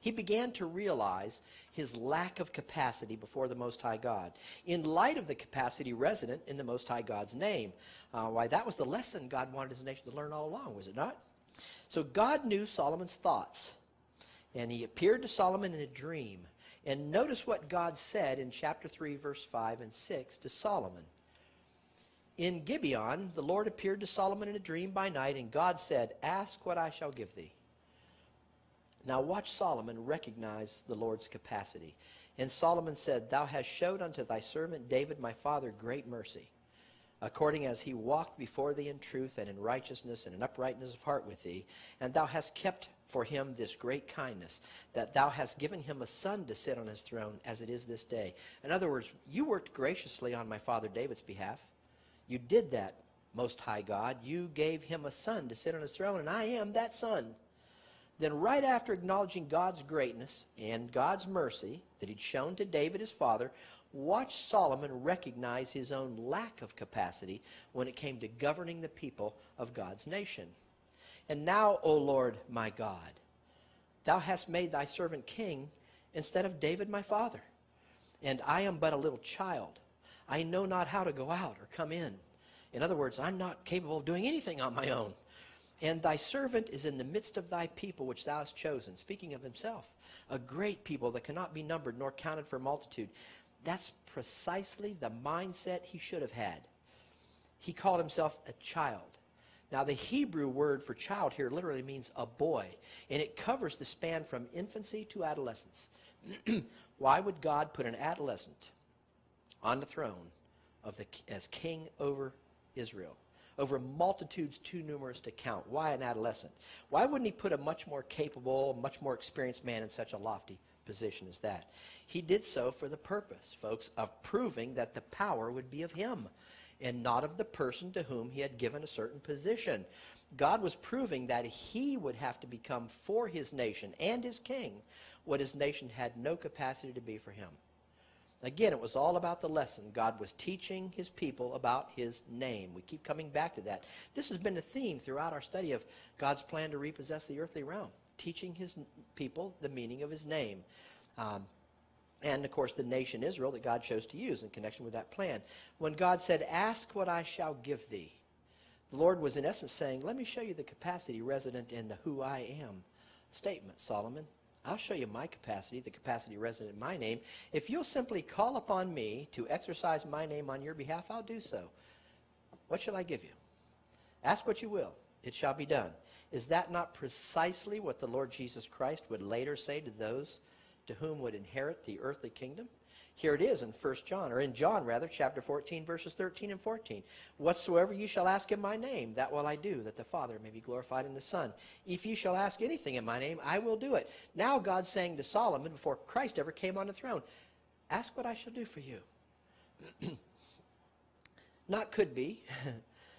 He began to realize his lack of capacity before the Most High God, in light of the capacity resident in the Most High God's name. Why, that was the lesson God wanted his nation to learn all along, was it not? So God knew Solomon's thoughts, and he appeared to Solomon in a dream. And notice what God said in chapter 3, verse 5 and 6 to Solomon. In Gibeon, the Lord appeared to Solomon in a dream by night, and God said, Ask what I shall give thee. Now watch Solomon recognize the Lord's capacity. And Solomon said, Thou hast showed unto thy servant David my father great mercy, according as he walked before thee in truth and in righteousness and in uprightness of heart with thee. And thou hast kept for him this great kindness, that thou hast given him a son to sit on his throne, as it is this day. In other words, you worked graciously on my father David's behalf. You did that, Most High God. You gave him a son to sit on his throne, and I am that son. Then right after acknowledging God's greatness and God's mercy that he'd shown to David his father, watch Solomon recognize his own lack of capacity when it came to governing the people of God's nation. And now, O Lord my God, thou hast made thy servant king instead of David my father. And I am but a little child. I know not how to go out or come in. In other words, I'm not capable of doing anything on my own. And thy servant is in the midst of thy people which thou hast chosen. Speaking of himself, a great people that cannot be numbered nor counted for multitude. That's precisely the mindset he should have had. He called himself a child. Now, the Hebrew word for child here literally means a boy, and it covers the span from infancy to adolescence. Why would God put an adolescent on the throne as king over Israel, over multitudes too numerous to count? Why an adolescent? Why wouldn't he put a much more capable, much more experienced man in such a lofty position as that? He did so for the purpose, folks, of proving that the power would be of him and not of the person to whom he had given a certain position. God was proving that he would have to become for his nation and his king what his nation had no capacity to be for him. Again, it was all about the lesson. God was teaching his people about his name. We keep coming back to that. This has been a theme throughout our study of God's plan to repossess the earthly realm, teaching his people the meaning of his name. And, of course, the nation Israel that God chose to use in connection with that plan. When God said, ask what I shall give thee, the Lord was in essence saying, let me show you the capacity resident in the who I am statement, Solomon. I'll show you my capacity, the capacity resident in my name. If you'll simply call upon me to exercise my name on your behalf, I'll do so. What shall I give you? Ask what you will. It shall be done. Is that not precisely what the Lord Jesus Christ would later say to those to whom would inherit the earthly kingdom? Here it is in John chapter 14, verses 13 and 14. Whatsoever you shall ask in my name, that will I do, that the Father may be glorified in the Son. If you shall ask anything in my name, I will do it. Now God's saying to Solomon, before Christ ever came on the throne, ask what I shall do for you. Not could be.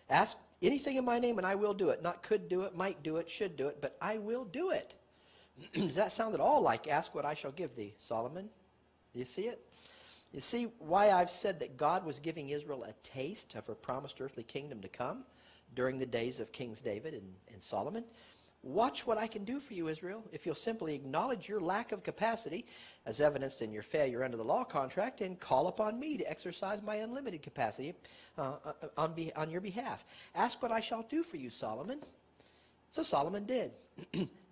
Ask anything in my name and I will do it. Not could do it, might do it, should do it, but I will do it. Does that sound at all like ask what I shall give thee, Solomon? Do you see it? You see why I've said that God was giving Israel a taste of her promised earthly kingdom to come during the days of Kings David and Solomon? Watch what I can do for you, Israel, if you'll simply acknowledge your lack of capacity, as evidenced in your failure under the law contract, and call upon me to exercise my unlimited capacity on your behalf. Ask what I shall do for you, Solomon. So Solomon did.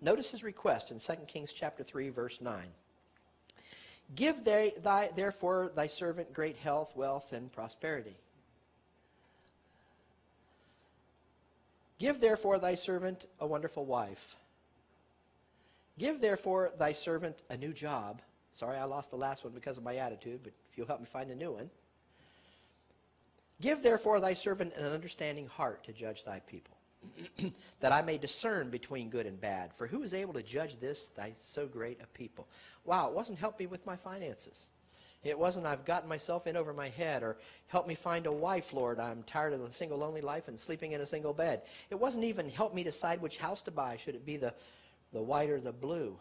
Notice his request in 2 Kings chapter 3, verse 9. Give therefore thy servant great health, wealth, and prosperity. Give therefore thy servant a wonderful wife. Give therefore thy servant a new job. Sorry, I lost the last one because of my attitude, but if you'll help me find a new one. Give therefore thy servant an understanding heart to judge thy people, that I may discern between good and bad. For who is able to judge this, thy so great a people? Wow, it wasn't help me with my finances. It wasn't I've gotten myself in over my head, or help me find a wife, Lord. I'm tired of the single lonely life and sleeping in a single bed. It wasn't even help me decide which house to buy. Should it be the white or the blue?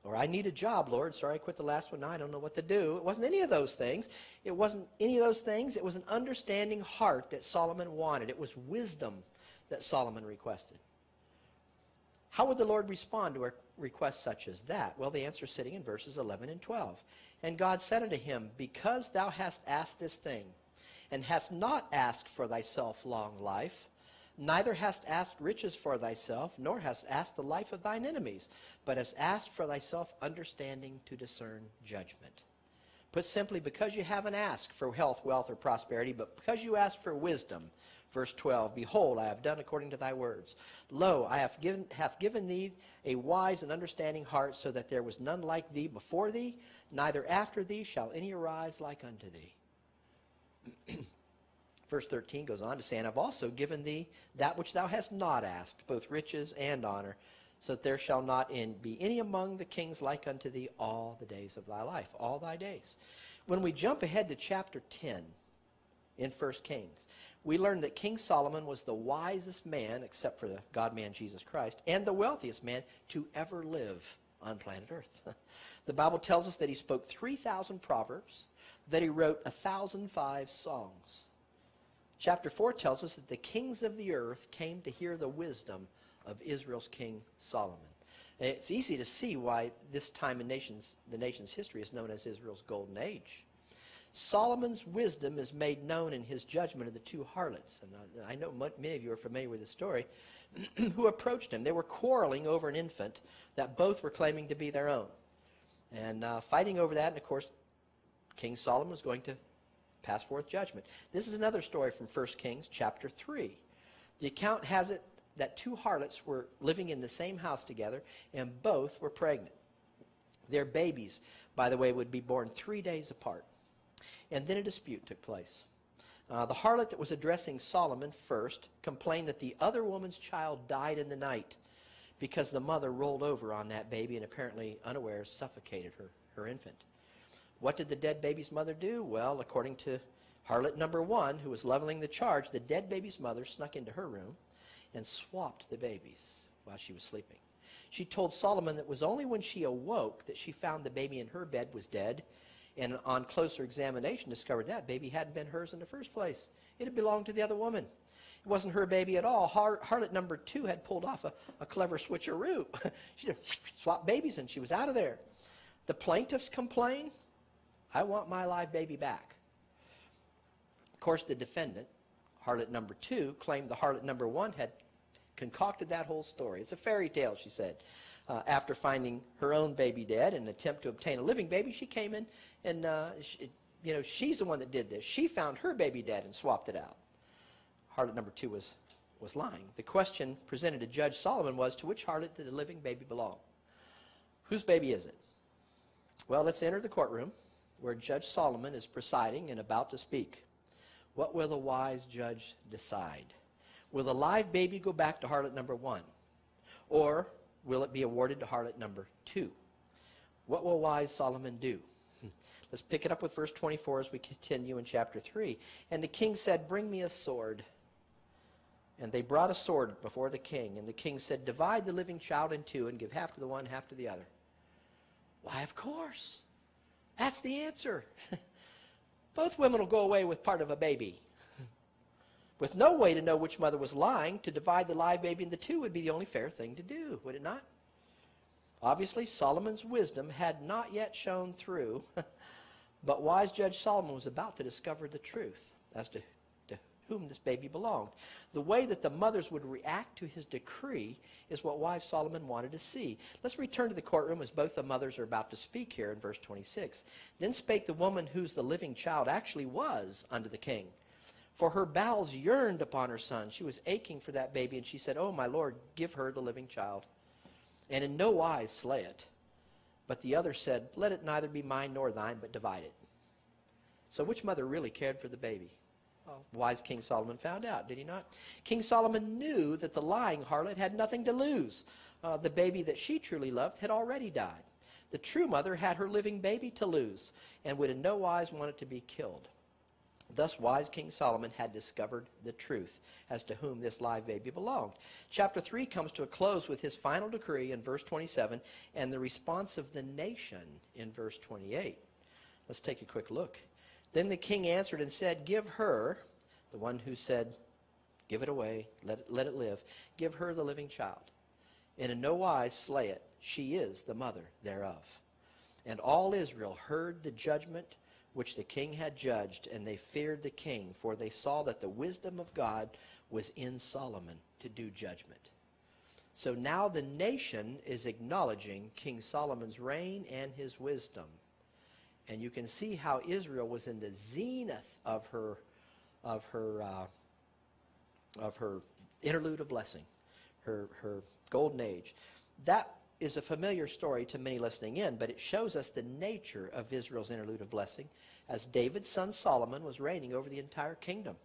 Or I need a job, Lord. Sorry, I quit the last one. Now I don't know what to do. It wasn't any of those things. It wasn't any of those things. It was an understanding heart that Solomon wanted. It was wisdom that Solomon requested. How would the Lord respond to a request such as that? Well, the answer is sitting in verses 11 and 12. And God said unto him, because thou hast asked this thing, and hast not asked for thyself long life, neither hast asked riches for thyself, nor hast asked the life of thine enemies, but hast asked for thyself understanding to discern judgment. Put simply, because you haven't asked for health, wealth, or prosperity, but because you asked for wisdom. Verse 12, behold, I have done according to thy words. Lo, I have given thee a wise and understanding heart, so that there was none like thee before thee, neither after thee shall any arise like unto thee. Verse 13 goes on to say, and I've also given thee that which thou hast not asked, both riches and honor, so that there shall not be any among the kings like unto thee all the days of thy life, all thy days. When we jump ahead to chapter 10, in 1 Kings, we learn that King Solomon was the wisest man, except for the God-man Jesus Christ, and the wealthiest man to ever live on planet Earth. The Bible tells us that he spoke 3,000 proverbs, that he wrote 1,005 songs. Chapter 4 tells us that the kings of the earth came to hear the wisdom of Israel's King Solomon. And it's easy to see why this time in the nation's history is known as Israel's Golden Age. Solomon's wisdom is made known in his judgment of the two harlots. And I know many of you are familiar with the story, who approached him. They were quarreling over an infant that both were claiming to be their own. And fighting over that, and of course, King Solomon was going to pass forth judgment. This is another story from 1 Kings chapter 3. The account has it that two harlots were living in the same house together, and both were pregnant. Their babies, by the way, would be born 3 days apart. And then a dispute took place. The harlot that was addressing Solomon first complained that the other woman's child died in the night because the mother rolled over on that baby and apparently unawares suffocated her infant. What did the dead baby's mother do? Well, according to harlot number 1, who was leveling the charge, the dead baby's mother snuck into her room and swapped the babies while she was sleeping. She told Solomon that it was only when she awoke that she found the baby in her bed was dead, and on closer examination discovered that baby hadn't been hers in the first place. It had belonged to the other woman. It wasn't her baby at all. Harlot number 2 had pulled off a clever switcheroo. She swapped babies and she was out of there. The plaintiffs complain, I want my live baby back. Of course, the defendant, harlot number 2, claimed the harlot number 1 had concocted that whole story. It's a fairy tale, she said. After finding her own baby dead in an attempt to obtain a living baby, she came in and, she's the one that did this. She found her baby dead and swapped it out. Harlot number 2 was lying. The question presented to Judge Solomon was, to which harlot did the living baby belong? Whose baby is it? Well, let's enter the courtroom where Judge Solomon is presiding and about to speak. What will the wise judge decide? Will the live baby go back to harlot number 1? Or will it be awarded to harlot number 2? What will wise Solomon do? Let's pick it up with verse 24 as we continue in chapter 3. And the king said, bring me a sword. And they brought a sword before the king. And the king said, divide the living child in two and give half to the one, half to the other. Why, of course. That's the answer. Both women will go away with part of a baby. With no way to know which mother was lying, to divide the live baby into two would be the only fair thing to do, would it not? Obviously, Solomon's wisdom had not yet shone through, but wise Judge Solomon was about to discover the truth as to whom this baby belonged. The way that the mothers would react to his decree is what wise Solomon wanted to see. Let's return to the courtroom as both the mothers are about to speak here in verse 26. Then spake the woman whose the living child actually was unto the king. For her bowels yearned upon her son. She was aching for that baby, and she said, oh, my Lord, give her the living child, and in no wise slay it. But the other said, let it neither be mine nor thine, but divide it. So which mother really cared for the baby? Well, wise King Solomon found out, did he not? King Solomon knew that the lying harlot had nothing to lose. The baby that she truly loved had already died. The true mother had her living baby to lose, and would in no wise want it to be killed. Thus, wise King Solomon had discovered the truth as to whom this live baby belonged. Chapter 3 comes to a close with his final decree in verse 27 and the response of the nation in verse 28. Let's take a quick look. Then the king answered and said, give her, the one who said, give it away, let it live, give her the living child, and in no wise slay it. She is the mother thereof. And all Israel heard the judgment which the king had judged, and they feared the king, for they saw that the wisdom of God was in Solomon to do judgment. So now the nation is acknowledging King Solomon's reign and his wisdom. And you can see how Israel was in the zenith of her interlude of blessing, her golden age. That is a familiar story to many listening in, but it shows us the nature of Israel's interlude of blessing as David's son Solomon was reigning over the entire kingdom.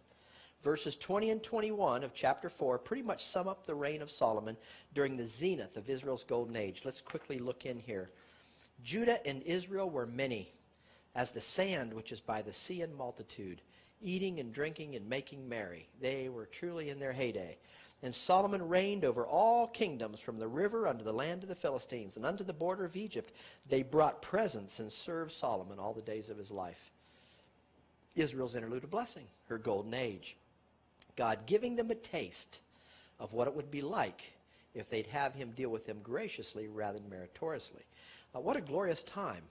Verses 20 and 21 of chapter 4 pretty much sum up the reign of Solomon during the zenith of Israel's golden age. Let's quickly look in here. Judah and Israel were many, as the sand which is by the sea in multitude. eating and drinking and making merry. They were truly in their heyday. And Solomon reigned over all kingdoms, from the river unto the land of the Philistines, and unto the border of Egypt. They brought presents and served Solomon all the days of his life. Israel's interlude of blessing, her golden age. God giving them a taste of what it would be like if they'd have him deal with them graciously rather than meritoriously. What a glorious time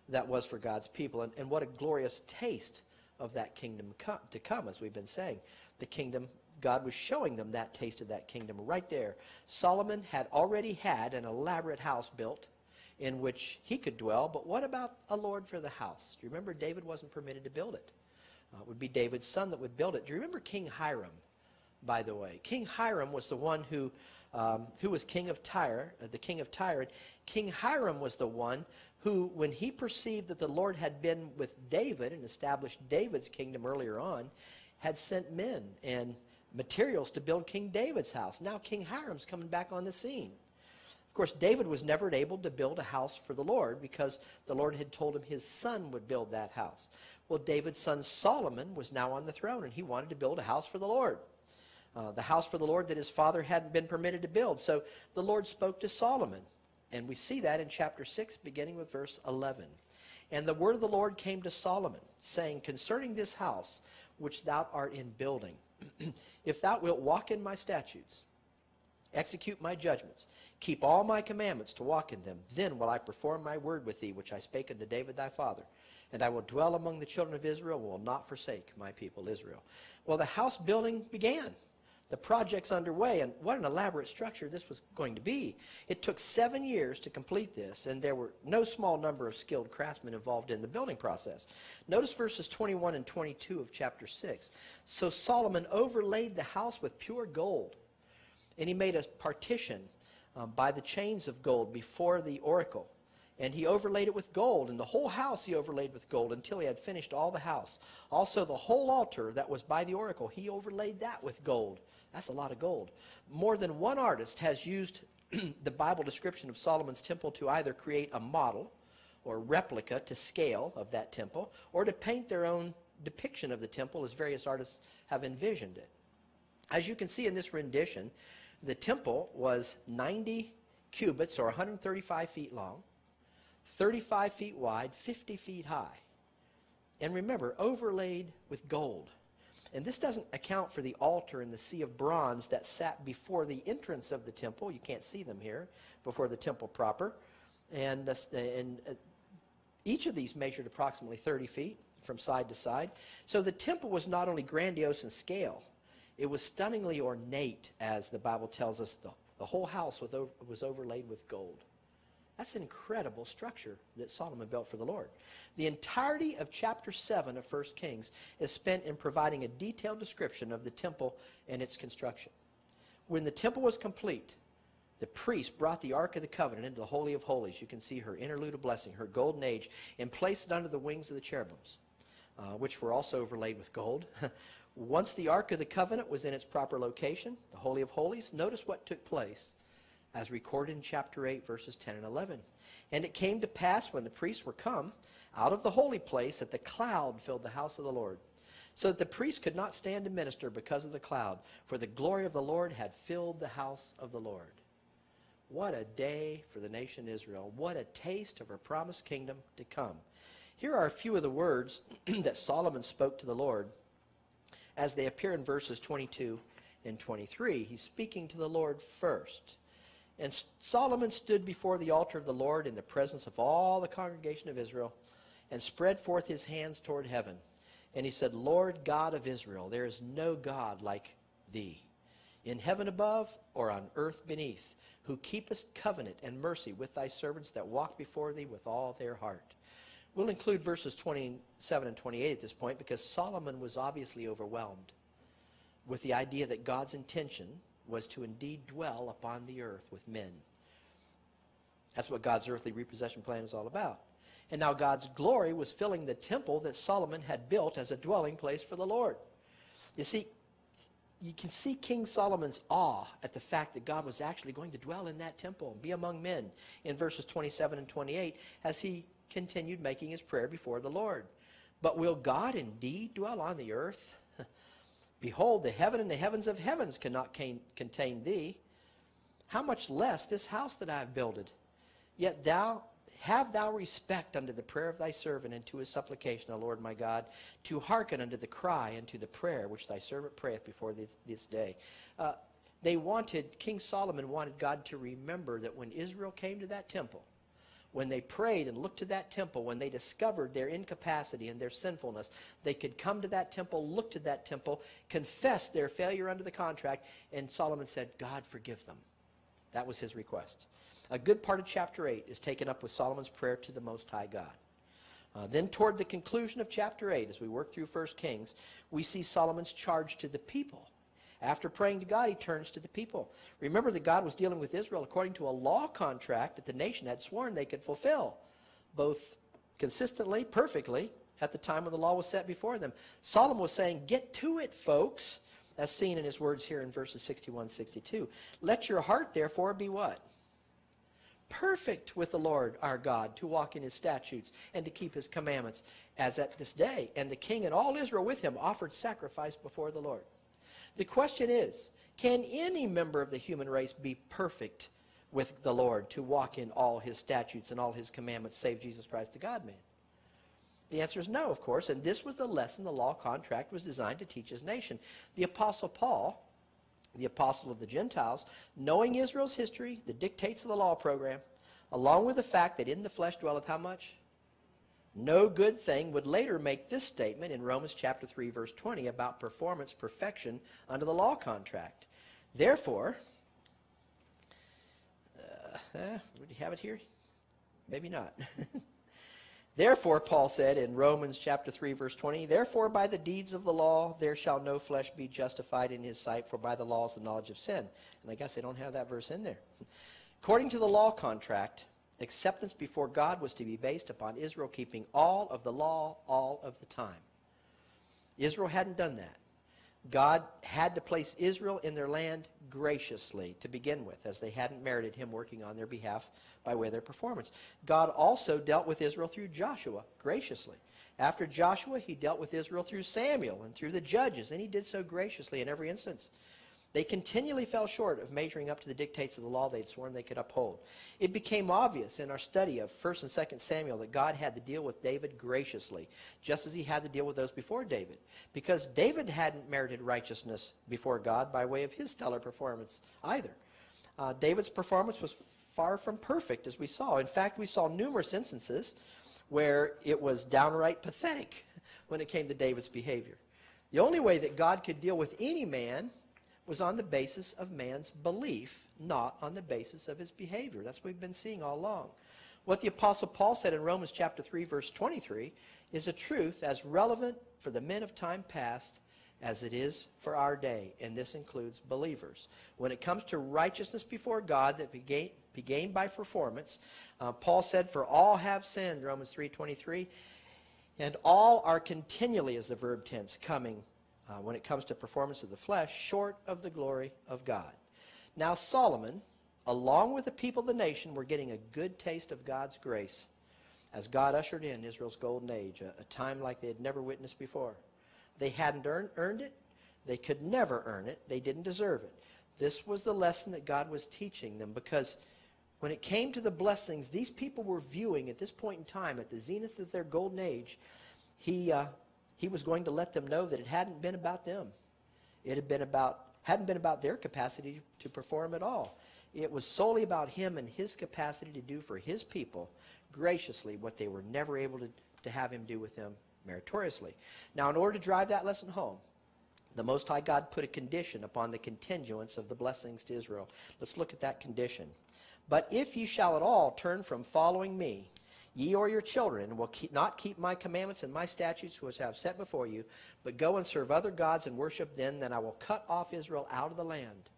that was for God's people, and what a glorious taste of that kingdom to come, as we've been saying. The kingdom, God was showing them that taste of that kingdom right there. Solomon had already had an elaborate house built in which he could dwell, but what about a lord for the house? Do you remember David wasn't permitted to build it? It would be David's son that would build it. Do you remember King Hiram, by the way? King Hiram was the one who was king of Tyre, the king of Tyre. King Hiram was the one who, when he perceived that the Lord had been with David and established David's kingdom earlier on, had sent men and materials to build King David's house. Now King Hiram's coming back on the scene. Of course, David was never able to build a house for the Lord because the Lord had told him his son would build that house. Well, David's son Solomon was now on the throne, and he wanted to build a house for the Lord. The house for the Lord that his father hadn't been permitted to build. So the Lord spoke to Solomon. And we see that in chapter 6, beginning with verse 11. And the word of the Lord came to Solomon, saying, concerning this house which thou art in building, if thou wilt walk in my statutes, execute my judgments, keep all my commandments to walk in them, then will I perform my word with thee, which I spake unto David thy father. And I will dwell among the children of Israel, and will not forsake my people Israel. Well, the house building began. The project's underway, and what an elaborate structure this was going to be. It took 7 years to complete this, and there were no small number of skilled craftsmen involved in the building process. Notice verses 21 and 22 of chapter 6. So Solomon overlaid the house with pure gold, and he made a partition by the chains of gold before the oracle. And he overlaid it with gold, and the whole house he overlaid with gold until he had finished all the house. Also the whole altar that was by the oracle, he overlaid that with gold. That's a lot of gold. More than one artist has used the Bible description of Solomon's temple to either create a model or replica to scale of that temple, or to paint their own depiction of the temple as various artists have envisioned it. As you can see in this rendition, the temple was 90 cubits, or 135 feet long, 35 feet wide, 50 feet high. And remember, overlaid with gold. And this doesn't account for the altar and the sea of bronze that sat before the entrance of the temple. You can't see them here, before the temple proper. And each of these measured approximately 30 feet from side to side. So the temple was not only grandiose in scale, it was stunningly ornate, as the Bible tells us. The whole house was overlaid with gold. That's an incredible structure that Solomon built for the Lord. The entirety of chapter 7 of 1 Kings is spent in providing a detailed description of the temple and its construction. When the temple was complete, the priest brought the Ark of the Covenant into the Holy of Holies. You can see her interlude of blessing, her golden age, and placed it under the wings of the cherubims, which were also overlaid with gold. Once the Ark of the Covenant was in its proper location, the Holy of Holies, notice what took place as recorded in chapter 8, verses 10 and 11. And it came to pass, when the priests were come out of the holy place, that the cloud filled the house of the Lord, so that the priests could not stand to minister because of the cloud, for the glory of the Lord had filled the house of the Lord. What a day for the nation Israel. What a taste of her promised kingdom to come. Here are a few of the words that Solomon spoke to the Lord as they appear in verses 22 and 23. He's speaking to the Lord first. And Solomon stood before the altar of the Lord in the presence of all the congregation of Israel, and spread forth his hands toward heaven. And he said, Lord God of Israel, there is no God like thee, in heaven above or on earth beneath, who keepest covenant and mercy with thy servants that walk before thee with all their heart. We'll include verses 27 and 28 at this point, because Solomon was obviously overwhelmed with the idea that God's intention was to indeed dwell upon the earth with men. That's what God's earthly repossession plan is all about. And now God's glory was filling the temple that Solomon had built as a dwelling place for the Lord. You see, you can see King Solomon's awe at the fact that God was actually going to dwell in that temple and be among men in verses 27 and 28 as he continued making his prayer before the Lord. But will God indeed dwell on the earth? Behold, the heaven and the heavens of heavens cannot contain thee. How much less this house that I have builded? Yet have thou respect unto the prayer of thy servant, and to his supplication, O Lord my God, to hearken unto the cry and to the prayer which thy servant prayeth before this day. King Solomon wanted God to remember that when Israel came to that temple, when they prayed and looked to that temple, when they discovered their incapacity and their sinfulness, they could come to that temple, look to that temple, confess their failure under the contract, and Solomon said, God, forgive them. That was his request. A good part of chapter 8 is taken up with Solomon's prayer to the Most High God. Then toward the conclusion of chapter 8, as we work through 1 Kings, we see Solomon's charge to the people. After praying to God, he turns to the people. Remember that God was dealing with Israel according to a law contract that the nation had sworn they could fulfill, both consistently, perfectly, at the time when the law was set before them. Solomon was saying, get to it, folks, as seen in his words here in verses 61 and 62. Let your heart, therefore, be what? Perfect with the Lord our God, to walk in his statutes and to keep his commandments, as at this day. And the king and all Israel with him offered sacrifice before the Lord. The question is, can any member of the human race be perfect with the Lord, to walk in all his statutes and all his commandments, save Jesus Christ, the God-man? The answer is no, of course, and this was the lesson the law contract was designed to teach his nation. The Apostle Paul, the apostle of the Gentiles, knowing Israel's history, the dictates of the law program, along with the fact that in the flesh dwelleth how much? No good thing, would later make this statement in Romans chapter 3, verse 20 about performance perfection under the law contract. Therefore, would you have it here? Maybe not. Therefore, Paul said in Romans chapter 3, verse 20, therefore by the deeds of the law there shall no flesh be justified in his sight, for by the law is the knowledge of sin. And I guess they don't have that verse in there. According to the law contract, acceptance before God was to be based upon Israel keeping all of the law all of the time. Israel hadn't done that. God had to place Israel in their land graciously to begin with, as they hadn't merited him working on their behalf by way of their performance. God also dealt with Israel through Joshua graciously. After Joshua, he dealt with Israel through Samuel and through the judges, and he did so graciously in every instance. They continually fell short of measuring up to the dictates of the law they'd sworn they could uphold. It became obvious in our study of 1 and 2 Samuel that God had to deal with David graciously, just as he had to deal with those before David, because David hadn't merited righteousness before God by way of his stellar performance either. David's performance was far from perfect, as we saw. In fact, we saw numerous instances where it was downright pathetic when it came to David's behavior. The only way that God could deal with any man was on the basis of man's belief, not on the basis of his behavior. That's what we've been seeing all along. What the Apostle Paul said in Romans chapter 3, verse 23, is a truth as relevant for the men of time past as it is for our day, and this includes believers. When it comes to righteousness before God that be gained by performance, Paul said, for all have sinned, Romans 3:23, and all are continually, as the verb tense, coming when it comes to performance of the flesh, short of the glory of God. Now Solomon, along with the people of the nation, were getting a good taste of God's grace as God ushered in Israel's golden age, a time like they had never witnessed before. They hadn't earned it. They could never earn it. They didn't deserve it. This was the lesson that God was teaching them, because when it came to the blessings these people were viewing at this point in time, at the zenith of their golden age, he was going to let them know that it hadn't been about them. It hadn't been about their capacity to perform at all. It was solely about him and his capacity to do for his people graciously what they were never able to have him do with them meritoriously. Now, in order to drive that lesson home, the Most High God put a condition upon the continuance of the blessings to Israel. Let's look at that condition. But if ye shall at all turn from following me, ye or your children will not keep my commandments and my statutes which I have set before you, but go and serve other gods and worship them, then I will cut off Israel out of the land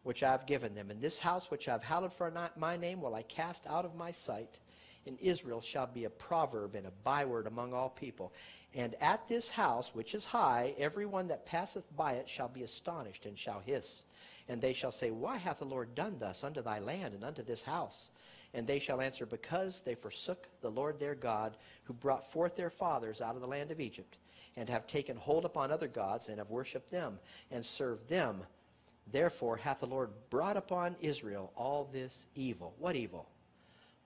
which I have given them. And this house which I have hallowed for my name will I cast out of my sight, and Israel shall be a proverb and a byword among all people. And at this house which is high, every one that passeth by it shall be astonished and shall hiss. And they shall say, why hath the Lord done thus unto thy land and unto this house? And they shall answer, because they forsook the Lord their God, who brought forth their fathers out of the land of Egypt, and have taken hold upon other gods, and have worshipped them, and served them. Therefore hath the Lord brought upon Israel all this evil. What evil?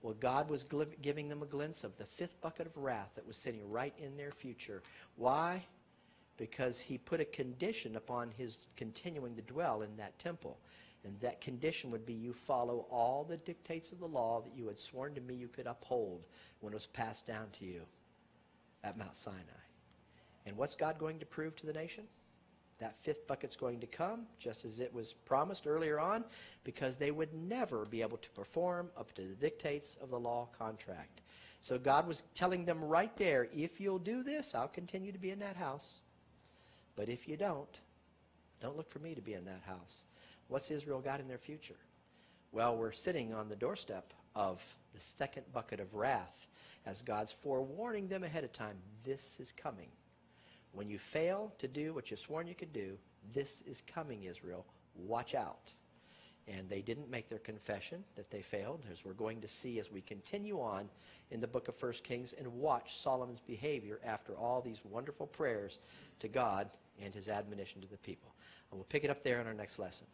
Well, God was giving them a glimpse of the fifth bucket of wrath that was sitting right in their future. Why? Because he put a condition upon his continuing to dwell in that temple. And that condition would be, you follow all the dictates of the law that you had sworn to me you could uphold when it was passed down to you at Mount Sinai. And what's God going to prove to the nation? That fifth bucket's going to come, just as it was promised earlier on, because they would never be able to perform up to the dictates of the law contract. So God was telling them right there, if you'll do this, I'll continue to be in that house. But if you don't look for me to be in that house. What's Israel got in their future? Well, we're sitting on the doorstep of the second bucket of wrath, as God's forewarning them ahead of time. This is coming. When you fail to do what you've sworn you could do, this is coming, Israel. Watch out. And they didn't make their confession that they failed, as we're going to see as we continue on in the book of 1 Kings and watch Solomon's behavior after all these wonderful prayers to God and his admonition to the people. And we'll pick it up there in our next lesson.